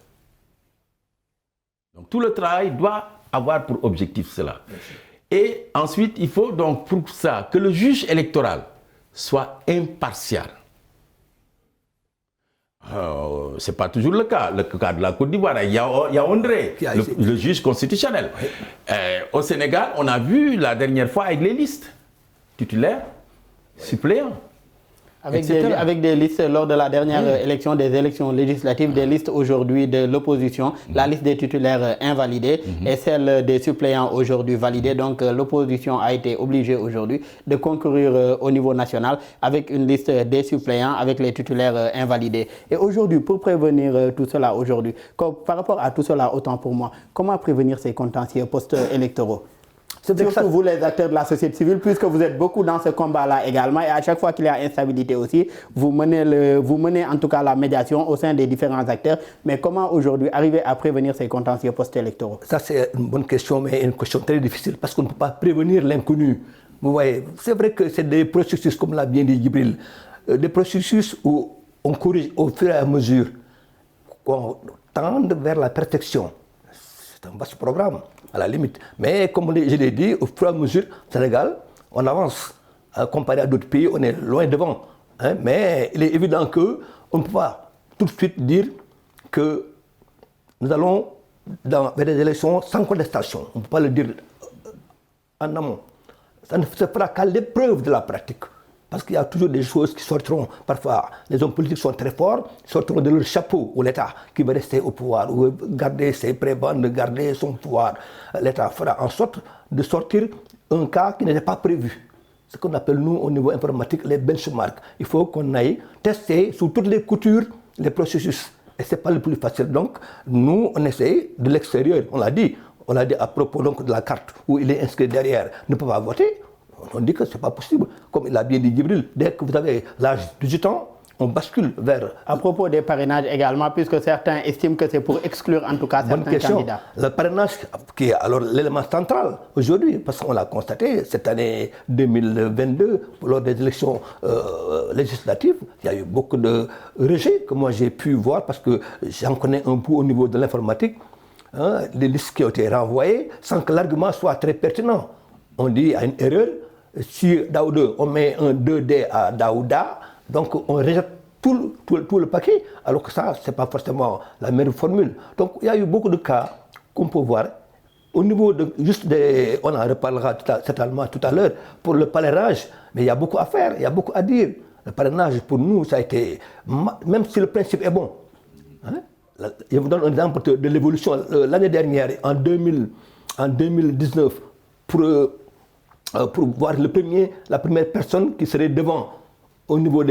Donc tout le travail doit avoir pour objectif cela. Et ensuite, il faut donc pour ça que le juge électoral soit impartial. Ce n'est pas toujours le cas. Le cas de la Côte d'Ivoire, il y a André, le juge constitutionnel. Au Sénégal, on a vu la dernière fois avec les listes titulaires, suppléants. Avec des listes lors de la dernière élection, des élections législatives, des listes aujourd'hui de l'opposition, la liste des titulaires invalidés et celle des suppléants aujourd'hui validée. Donc l'opposition a été obligée aujourd'hui de concourir au niveau national avec une liste des suppléants avec les titulaires invalidés. Et aujourd'hui, pour prévenir tout cela aujourd'hui, par rapport à tout cela, autant pour moi, comment prévenir ces contentieux post-électoraux? Surtout vous les acteurs de la société civile, puisque vous êtes beaucoup dans ce combat-là également, et à chaque fois qu'il y a instabilité aussi, vous menez en tout cas la médiation au sein des différents acteurs. Mais comment aujourd'hui arriver à prévenir ces contentieux post-électoraux? Ça c'est une bonne question, mais une question très difficile, parce qu'on ne peut pas prévenir l'inconnu. Vous voyez, c'est vrai que c'est des processus, comme l'a bien dit Djibril, des processus où on corrige au fur et à mesure, qu'on tende vers la perfection. C'est un vaste programme, à la limite. Mais comme je l'ai dit, au fur et à mesure, Sénégal, on avance. Comparé à d'autres pays, on est loin devant. Mais il est évident qu'on ne peut pas tout de suite dire que nous allons vers des élections sans contestation. On ne peut pas le dire en amont. Ça ne se fera qu'à l'épreuve de la pratique. Parce qu'il y a toujours des choses qui sortiront. Parfois, les hommes politiques sont très forts, sortiront de leur chapeau ou l'État qui va rester au pouvoir, ou garder ses prébendes, garder son pouvoir. L'État fera en sorte de sortir un cas qui n'était pas prévu. Ce qu'on appelle, nous, au niveau informatique, les benchmarks. Il faut qu'on aille tester sous toutes les coutures les processus. Et ce n'est pas le plus facile. Donc, nous, on essaie de l'extérieur. On l'a dit à propos donc, de la carte où il est inscrit derrière, ne peut pas voter. On dit que ce n'est pas possible. Comme il a bien dit Djibril, dès que vous avez l'âge de 18 ans, on bascule vers... À propos des parrainages également, puisque certains estiment que c'est pour exclure en tout cas certains candidats. Le parrainage, qui est alors l'élément central aujourd'hui, parce qu'on l'a constaté, cette année 2022, lors des élections législatives, il y a eu beaucoup de rejets que moi j'ai pu voir, parce que j'en connais un peu au niveau de l'informatique, les listes qui ont été renvoyées, sans que l'argument soit très pertinent. On dit qu'il y a une erreur. Si Daouda, on met un 2D à Daouda, donc on rejette tout le paquet, alors que ça, ce n'est pas forcément la meilleure formule. Donc il y a eu beaucoup de cas qu'on peut voir. Au niveau de juste des... On en reparlera certainement tout à l'heure pour le parrainage, mais il y a beaucoup à faire, il y a beaucoup à dire. Le parrainage, pour nous, ça a été... Même si le principe est bon. Je vous donne un exemple de l'évolution. L'année dernière, en 2019, pour voir la première personne qui serait devant au niveau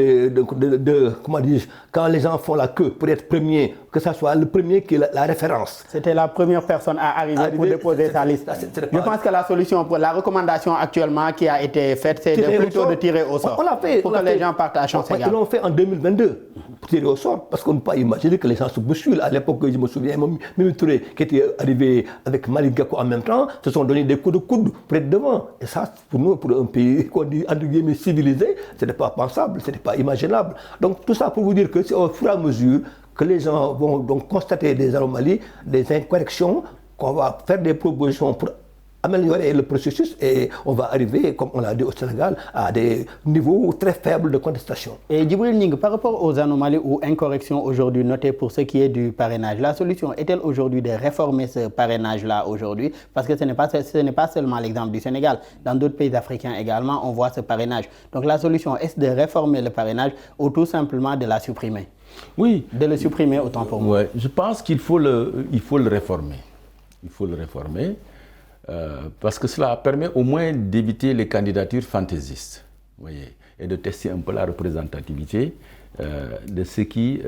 comment dis-je, quand les gens font la queue pour être premier, que ça soit le premier qui est la référence. C'était la première personne à arriver pour déposer sa liste. Je pense que la solution pour la recommandation actuellement qui a été faite, c'est plutôt de tirer au sort. On l'a fait. Pour que les gens partent à chance égale. Ils l'ont fait en 2022. tiré au sort, parce qu'on ne peut pas imaginer que les gens se bousculent. À l'époque, je me souviens, Mimi Touré, qui était arrivé avec Malick Gakou en même temps, se sont donné des coups de coude pour être devant. Et ça, pour nous, pour un pays qu'on dit entre guillemets civilisé, ce n'est pas pensable, ce n'est pas imaginable. Donc tout ça pour vous dire que c'est au fur et à mesure que les gens vont donc constater des anomalies, des incorrections, qu'on va faire des propositions pour améliorer le processus et on va arriver, comme on l'a dit au Sénégal, à des niveaux très faibles de contestation. Et Djibril Ning, par rapport aux anomalies ou incorrections aujourd'hui notées pour ce qui est du parrainage, la solution est-elle aujourd'hui de réformer ce parrainage-là aujourd'hui? Parce que ce n'est pas seulement l'exemple du Sénégal. Dans d'autres pays africains également, on voit ce parrainage. Donc la solution, est-ce de réformer le parrainage ou tout simplement de la supprimer? Oui. De le supprimer autant pour moi. Ouais, je pense qu'il faut le réformer. Il faut le réformer. Parce que cela permet au moins d'éviter les candidatures fantaisistes, voyez, et de tester un peu la représentativité de ceux qui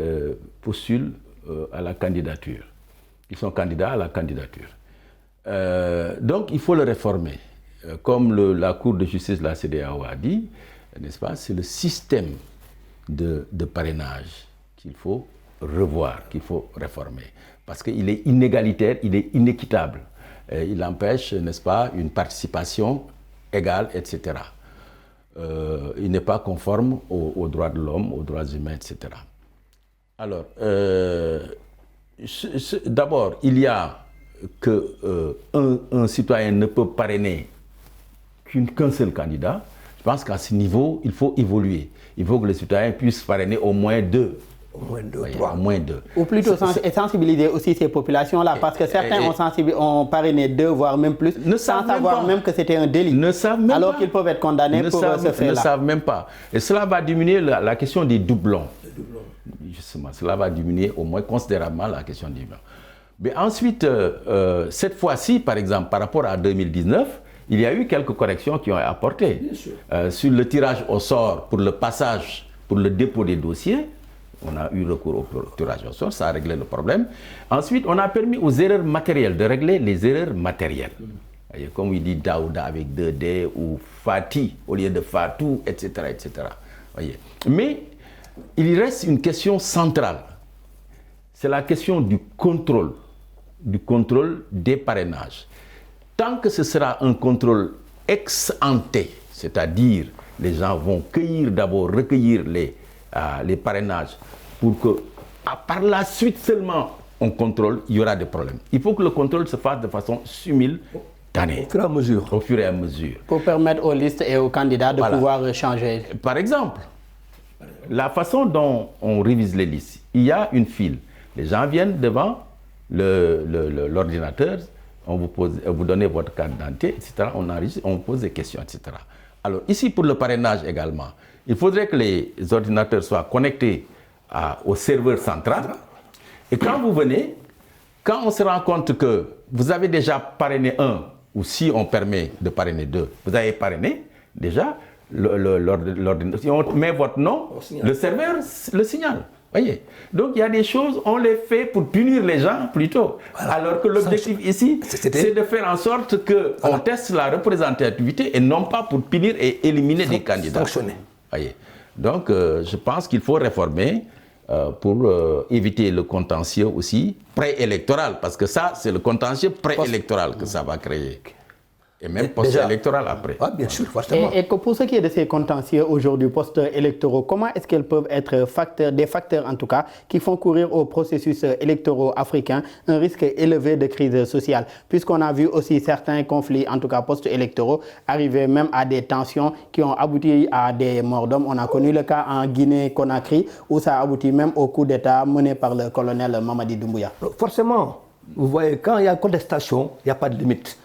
postulent à la candidature, qui sont candidats à la candidature. Donc il faut le réformer. Comme la Cour de justice de la CEDEAO a dit, n'est-ce pas, c'est le système de parrainage qu'il faut revoir, qu'il faut réformer. Parce qu'il est inégalitaire, il est inéquitable. Il empêche, n'est-ce pas, une participation égale, etc. Il n'est pas conforme aux droits de l'homme, aux droits humains, etc. Alors, d'abord, il y a qu'un citoyen ne peut parrainer qu'un seul candidat. Je pense qu'à ce niveau, il faut évoluer. Il faut que le citoyen puisse parrainer au moins deux. Au moins deux, trois. Au moins deux. Ou plutôt sensibiliser aussi ces populations-là, parce que certains ont parrainé deux, voire même plus, sans savoir même que c'était un délit. Ne savent même alors pas. Qu'ils peuvent être condamnés pour ce fait-là. Ne savent même pas. Et cela va diminuer la question des doublons. Justement, cela va diminuer au moins considérablement la question des doublons. Mais ensuite, cette fois-ci, par exemple, par rapport à 2019, il y a eu quelques corrections qui ont été apportées. Sur le tirage au sort pour le passage, pour le dépôt des dossiers, on a eu recours au tirage au sort, ça a réglé le problème. Ensuite, on a permis aux erreurs matérielles de régler les erreurs matérielles. Comme il dit Daouda avec 2D ou Fati au lieu de Fatou, etc. etc. Mais il reste une question centrale. C'est la question du contrôle des parrainages. Tant que ce sera un contrôle ex ante, c'est-à-dire les gens vont recueillir les parrainages pour que par la suite seulement on contrôle, il y aura des problèmes. Il faut que le contrôle se fasse de façon simultanée. Au fur et à mesure. Pour permettre aux listes et aux candidats de pouvoir changer. Par exemple, la façon dont on révise les listes, il y a une file. Les gens viennent devant l'ordinateur, vous donnez votre carte d'identité, etc. On enregistre, on pose des questions, etc. Alors ici pour le parrainage également, il faudrait que les ordinateurs soient connectés au serveur central. Et quand vous venez, quand on se rend compte que vous avez déjà parrainé un, ou si on permet de parrainer deux, vous avez parrainé déjà l'ordinateur. Si on met votre nom, le serveur le signale. Voyez. Donc il y a des choses, on les fait pour punir les gens plutôt. Voilà. Alors que l'objectif ici, c'est de faire en sorte qu'on teste la représentativité et non pas pour punir et éliminer des candidats. Voyez. Donc je pense qu'il faut réformer pour éviter le contentieux aussi préélectoral, parce que ça, c'est le contentieux préélectoral que ça va créer. Et même post-électoral après. Ah, bien sûr, forcément. Et pour ce qui est de ces contentieux aujourd'hui post-électoraux, comment est-ce qu'elles peuvent être des facteurs en tout cas qui font courir au processus électoraux africain un risque élevé de crise sociale? Puisqu'on a vu aussi certains conflits, en tout cas post-électoraux, arriver même à des tensions qui ont abouti à des morts d'hommes. On a connu le cas en Guinée-Conakry où ça a abouti même au coup d'État mené par le colonel Mamadi Doumbouya. Forcément, vous voyez, quand il y a contestation, il n'y a pas de limite.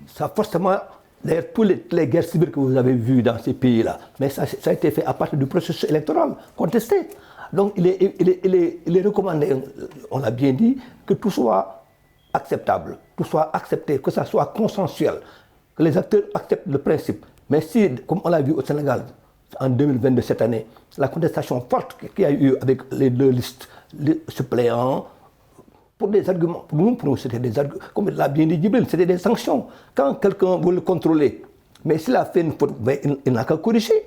Ça, forcément, d'ailleurs, toutes les guerres civiles que vous avez vues dans ces pays-là, mais ça a été fait à partir du processus électoral contesté. Donc, il est recommandé, on l'a bien dit, que tout soit acceptable, tout soit accepté, que ça soit consensuel, que les acteurs acceptent le principe. Mais si, comme on l'a vu au Sénégal, en 2022, cette année, la contestation forte qu'il y a eu avec les deux listes, les suppléants, pour des arguments, pour nous c'était des arguments, comme l'a bien dit Djibril, c'était des sanctions. Quand quelqu'un veut le contrôler, mais s'il a fait une faute, il n'a qu'à corriger.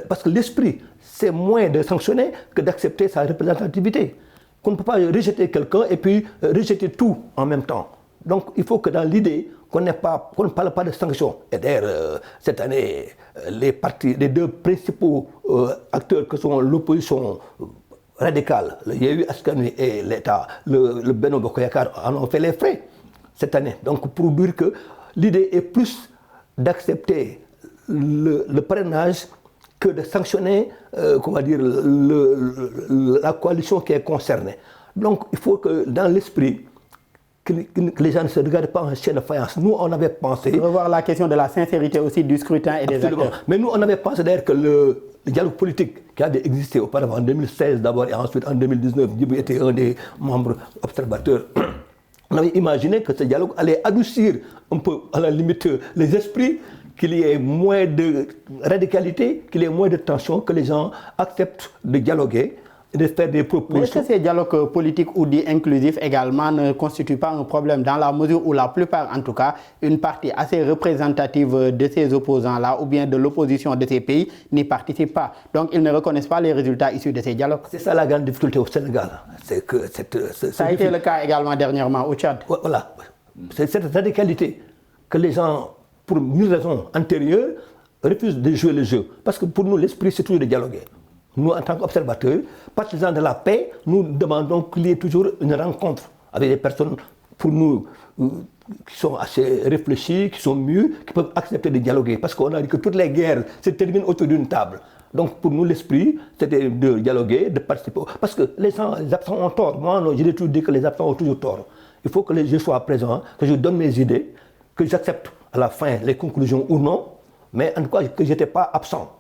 Parce que l'esprit, c'est moins de sanctionner que d'accepter sa représentativité. Qu'on ne peut pas rejeter quelqu'un et puis rejeter tout en même temps. Donc il faut que dans l'idée, qu'on ne parle pas de sanctions. Et d'ailleurs, cette année, les deux principaux acteurs que sont l'opposition radicale, le Yewwi Askan Wi et l'État, le Benno Bokk Yakaar, en ont fait les frais cette année. Donc pour dire que l'idée est plus d'accepter le parrainage que de sanctionner la coalition qui est concernée. Donc il faut que dans l'esprit, que les gens ne se regardent pas en chien de faïence. Nous, on avait pensé... Revoir la question de la sincérité aussi du scrutin et des acteurs. Mais nous, on avait pensé d'ailleurs que le dialogue politique qui avait existé auparavant en 2016 d'abord et ensuite en 2019, Djibril était un des membres observateurs. On avait imaginé que ce dialogue allait adoucir un peu, à la limite, les esprits, qu'il y ait moins de radicalité, qu'il y ait moins de tension, que les gens acceptent de dialoguer et de faire des propositions. Mais est-ce que ces dialogues politiques ou dits inclusifs également ne constituent pas un problème dans la mesure où la plupart, en tout cas, une partie assez représentative de ces opposants-là ou bien de l'opposition de ces pays n'y participe pas. Donc ils ne reconnaissent pas les résultats issus de ces dialogues. C'est ça la grande difficulté au Sénégal. C'est que ça a été le cas également dernièrement au Tchad. Voilà. C'est cette radicalité que les gens, pour mille raisons antérieures, refusent de jouer le jeu. Parce que pour nous, l'esprit, c'est toujours de dialoguer. Nous, en tant qu'observateurs, partisans de la paix, nous demandons qu'il y ait toujours une rencontre avec des personnes, pour nous, qui sont assez réfléchies, qui sont mûres, qui peuvent accepter de dialoguer. Parce qu'on a dit que toutes les guerres se terminent autour d'une table. Donc pour nous, l'esprit, c'était de dialoguer, de participer. Parce que les absents ont tort. Moi, non, je l'ai toujours dit que les absents ont toujours tort. Il faut que je sois présent, que je donne mes idées, que j'accepte à la fin les conclusions ou non, mais en tout cas que je n'étais pas absent.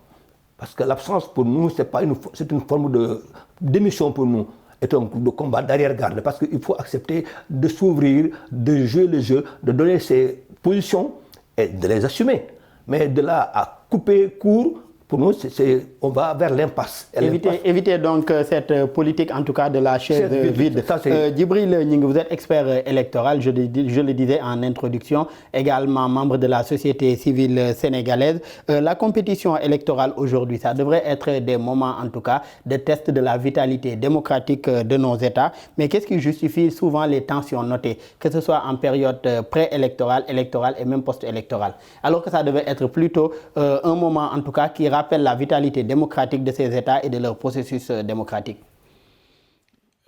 Parce que l'absence pour nous, c'est une forme de démission pour nous, et un de combat d'arrière-garde. Parce qu'il faut accepter de s'ouvrir, de jouer le jeu, de donner ses positions et de les assumer. Mais de là à couper court, pour nous, on va vers l'impasse. Éviter donc cette politique, en tout cas, de la chaise vide. Djibril Gning, vous êtes expert électoral, je le disais en introduction, également membre de la société civile sénégalaise. La compétition électorale aujourd'hui, ça devrait être des moments, en tout cas, de test de la vitalité démocratique de nos États. Mais qu'est-ce qui justifie souvent les tensions notées, que ce soit en période préélectorale, électorale et même post-électorale, alors que ça devait être plutôt un moment, en tout cas, qui rappelle la vitalité démocratique de ces États et de leur processus démocratique.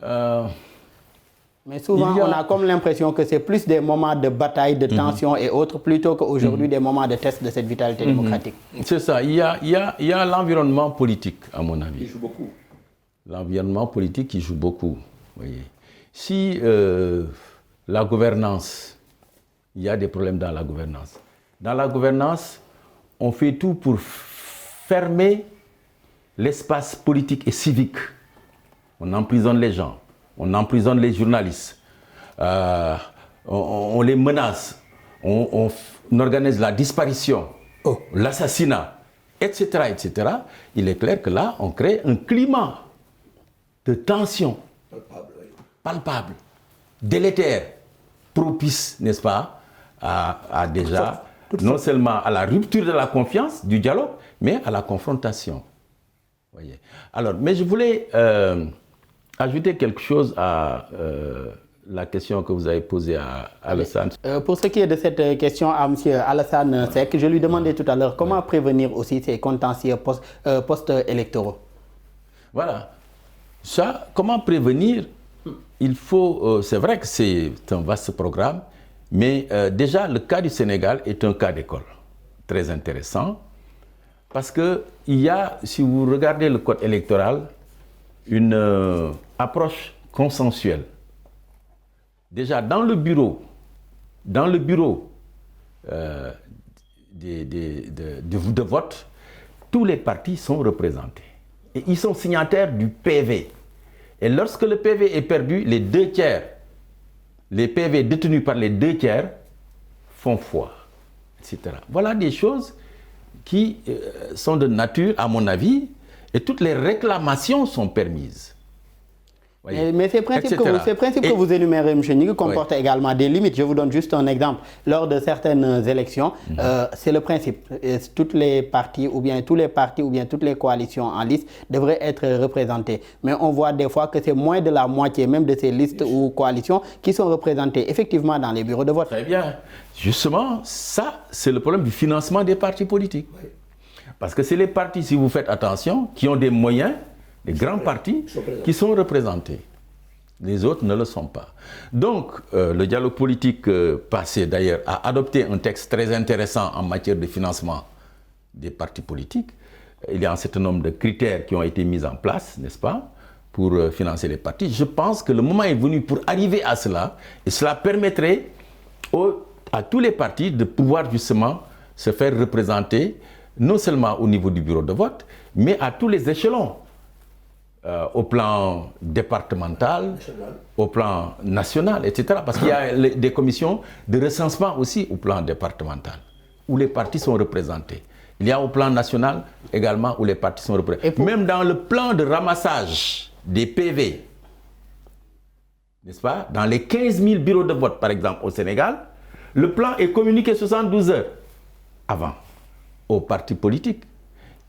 Mais souvent, on a comme l'impression que c'est plus des moments de bataille, de tension et autres, plutôt qu'aujourd'hui des moments de test de cette vitalité démocratique. C'est ça. Il y a l'environnement politique, à mon avis. Il joue beaucoup. L'environnement politique qui joue beaucoup. Voyez. Si la gouvernance, il y a des problèmes dans la gouvernance. Dans la gouvernance, on fait tout pour fermer l'espace politique et civique. On emprisonne les gens, on emprisonne les journalistes, on les menace, on organise la disparition, l'assassinat, etc., etc. Il est clair que là, on crée un climat de tension palpable, délétère, propice, n'est-ce pas, à déjà, non seulement à la rupture de la confiance, du dialogue, mais à la confrontation. Voyez. Alors, mais je voulais ajouter quelque chose à la question que vous avez posée à Alassane. Pour ce qui est de cette question à M. Alassane Seck, je lui demandais tout à l'heure comment prévenir aussi ces contentieux post-électoraux. Voilà. Ça, comment prévenir? Il faut, c'est vrai que c'est un vaste programme, mais déjà le cas du Sénégal est un cas d'école très intéressant. Parce qu'il y a, si vous regardez le code électoral, une approche consensuelle. Déjà, dans le bureau de vote, tous les partis sont représentés. Et ils sont signataires du PV. Et lorsque le PV est perdu, les PV détenus par les 2/3 font foi, etc. Voilà des choses qui sont de nature, à mon avis, et toutes les réclamations sont permises. Mais ces principes, que vous énumérez, M. Ning, comportent également des limites. Je vous donne juste un exemple. Lors de certaines élections, c'est le principe. Toutes les partis ou bien tous les partis ou bien toutes les coalitions en liste devraient être représentées. Mais on voit des fois que c'est moins de la moitié même de ces listes ou coalitions qui sont représentées effectivement dans les bureaux de vote. Très bien. Justement, ça, c'est le problème du financement des partis politiques. Oui. Parce que c'est les partis, si vous faites attention, qui ont des moyens, les grands partis, qui sont représentés. Les autres ne le sont pas. Donc, le dialogue politique passé, d'ailleurs, a adopté un texte très intéressant en matière de financement des partis politiques. Il y a un certain nombre de critères qui ont été mis en place, n'est-ce pas, pour financer les partis. Je pense que le moment est venu pour arriver à cela, et cela permettrait à tous les partis de pouvoir justement se faire représenter, non seulement au niveau du bureau de vote, mais à tous les échelons. Au plan départemental, au plan national, etc. Parce qu'il y a des commissions de recensement aussi au plan départemental, où les partis sont représentés. Il y a au plan national également où les partis sont représentés. Même dans le plan de ramassage des PV, n'est-ce pas? Dans les 15 000 bureaux de vote, par exemple, au Sénégal, le plan est communiqué 72 heures avant aux partis politiques.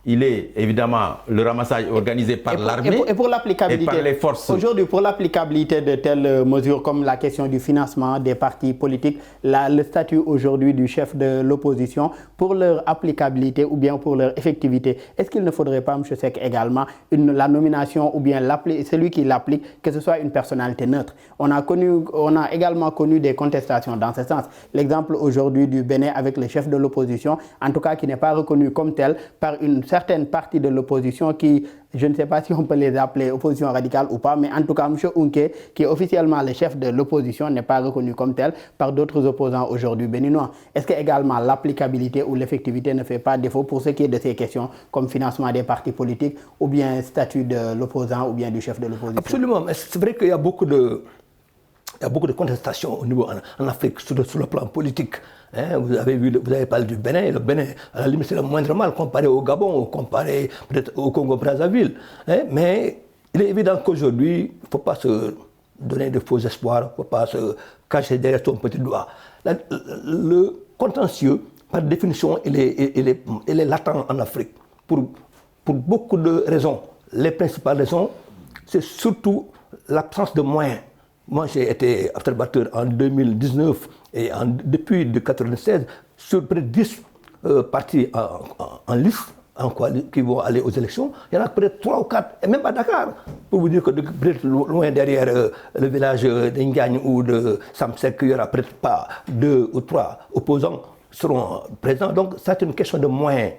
Il est évidemment le ramassage organisé par l'armée et pour l'applicabilité, et par les forces. Aujourd'hui, pour l'applicabilité de telles mesures comme la question du financement des partis politiques, le statut aujourd'hui du chef de l'opposition, pour leur applicabilité ou bien pour leur effectivité, est-ce qu'il ne faudrait pas, M. Seck, également la nomination ou bien celui qui l'applique, que ce soit une personnalité neutre? On a également connu des contestations dans ce sens. L'exemple aujourd'hui du Bénin avec le chef de l'opposition, en tout cas qui n'est pas reconnu comme tel par une certaine partie de l'opposition qui, je ne sais pas si on peut les appeler opposition radicale ou pas, mais en tout cas, M. Unke, qui est officiellement le chef de l'opposition, n'est pas reconnu comme tel par d'autres opposants aujourd'hui béninois. Est-ce que également l'applicabilité ou l'effectivité ne fait pas défaut pour ce qui est de ces questions comme financement des partis politiques ou bien statut de l'opposant ou bien du chef de l'opposition? Absolument, mais c'est vrai qu'il y a beaucoup de contestations au niveau en Afrique sur le plan politique. Vous avez parlé du Bénin. Le Bénin, à la limite, c'est le moindre mal comparé au Gabon, comparé peut-être au Congo-Brazzaville. Mais il est évident qu'aujourd'hui, il ne faut pas se donner de faux espoirs, il ne faut pas se cacher derrière son petit doigt. Le contentieux, par définition, il est latent en Afrique pour beaucoup de raisons. Les principales raisons, c'est surtout l'absence de moyens. Moi, j'ai été observateur en 2019 et depuis 1996 sur près de 10 partis en liste qui vont aller aux élections. Il y en a peut-être 3 ou 4, et même à Dakar, pour vous dire que peut-être loin derrière le village d'Ingagne ou de Samsek, il n'y aura peut-être pas 2 ou 3 opposants seront présents. Donc, c'est une question de moyens.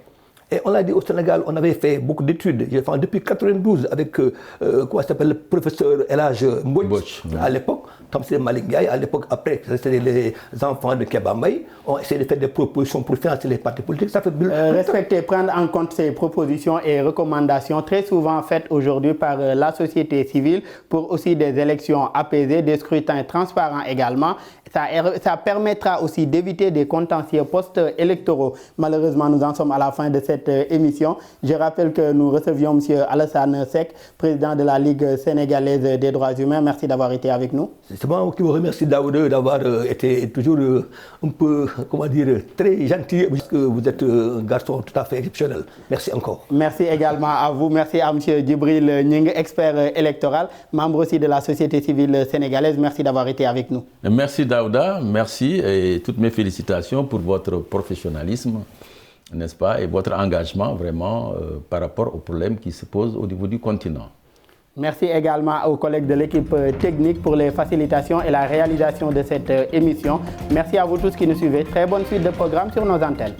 Et on l'a dit au Sénégal, on avait fait beaucoup d'études. J'ai fait depuis 1992 avec le professeur El Hadj Mbodj à l'époque, Tamsir Malick Ndiaye, à l'époque, après, c'était les enfants de Kéba Mbaye. On essayé de faire des propositions pour financer les partis politiques. Ça fait respecter, prendre en compte ces propositions et recommandations très souvent faites aujourd'hui par la société civile pour aussi des élections apaisées, des scrutins transparents également. Ça permettra aussi d'éviter des contentieux post-électoraux. Malheureusement, nous en sommes à la fin de cette émission. Je rappelle que nous recevions M. Alassane Seck, président de la Ligue sénégalaise des droits humains. Merci d'avoir été avec nous. C'est moi qui vous remercie d'avoir été toujours un peu, très gentil, puisque vous êtes un garçon tout à fait exceptionnel. Merci encore. Merci également à vous. Merci à M. Djibril Ning, expert électoral, membre aussi de la société civile sénégalaise. Merci d'avoir été avec nous. Merci Daouda, merci et toutes mes félicitations pour votre professionnalisme, n'est-ce pas, et votre engagement vraiment par rapport aux problèmes qui se posent au niveau du continent. Merci également aux collègues de l'équipe technique pour les facilitations et la réalisation de cette émission. Merci à vous tous qui nous suivez. Très bonne suite de programme sur nos antennes.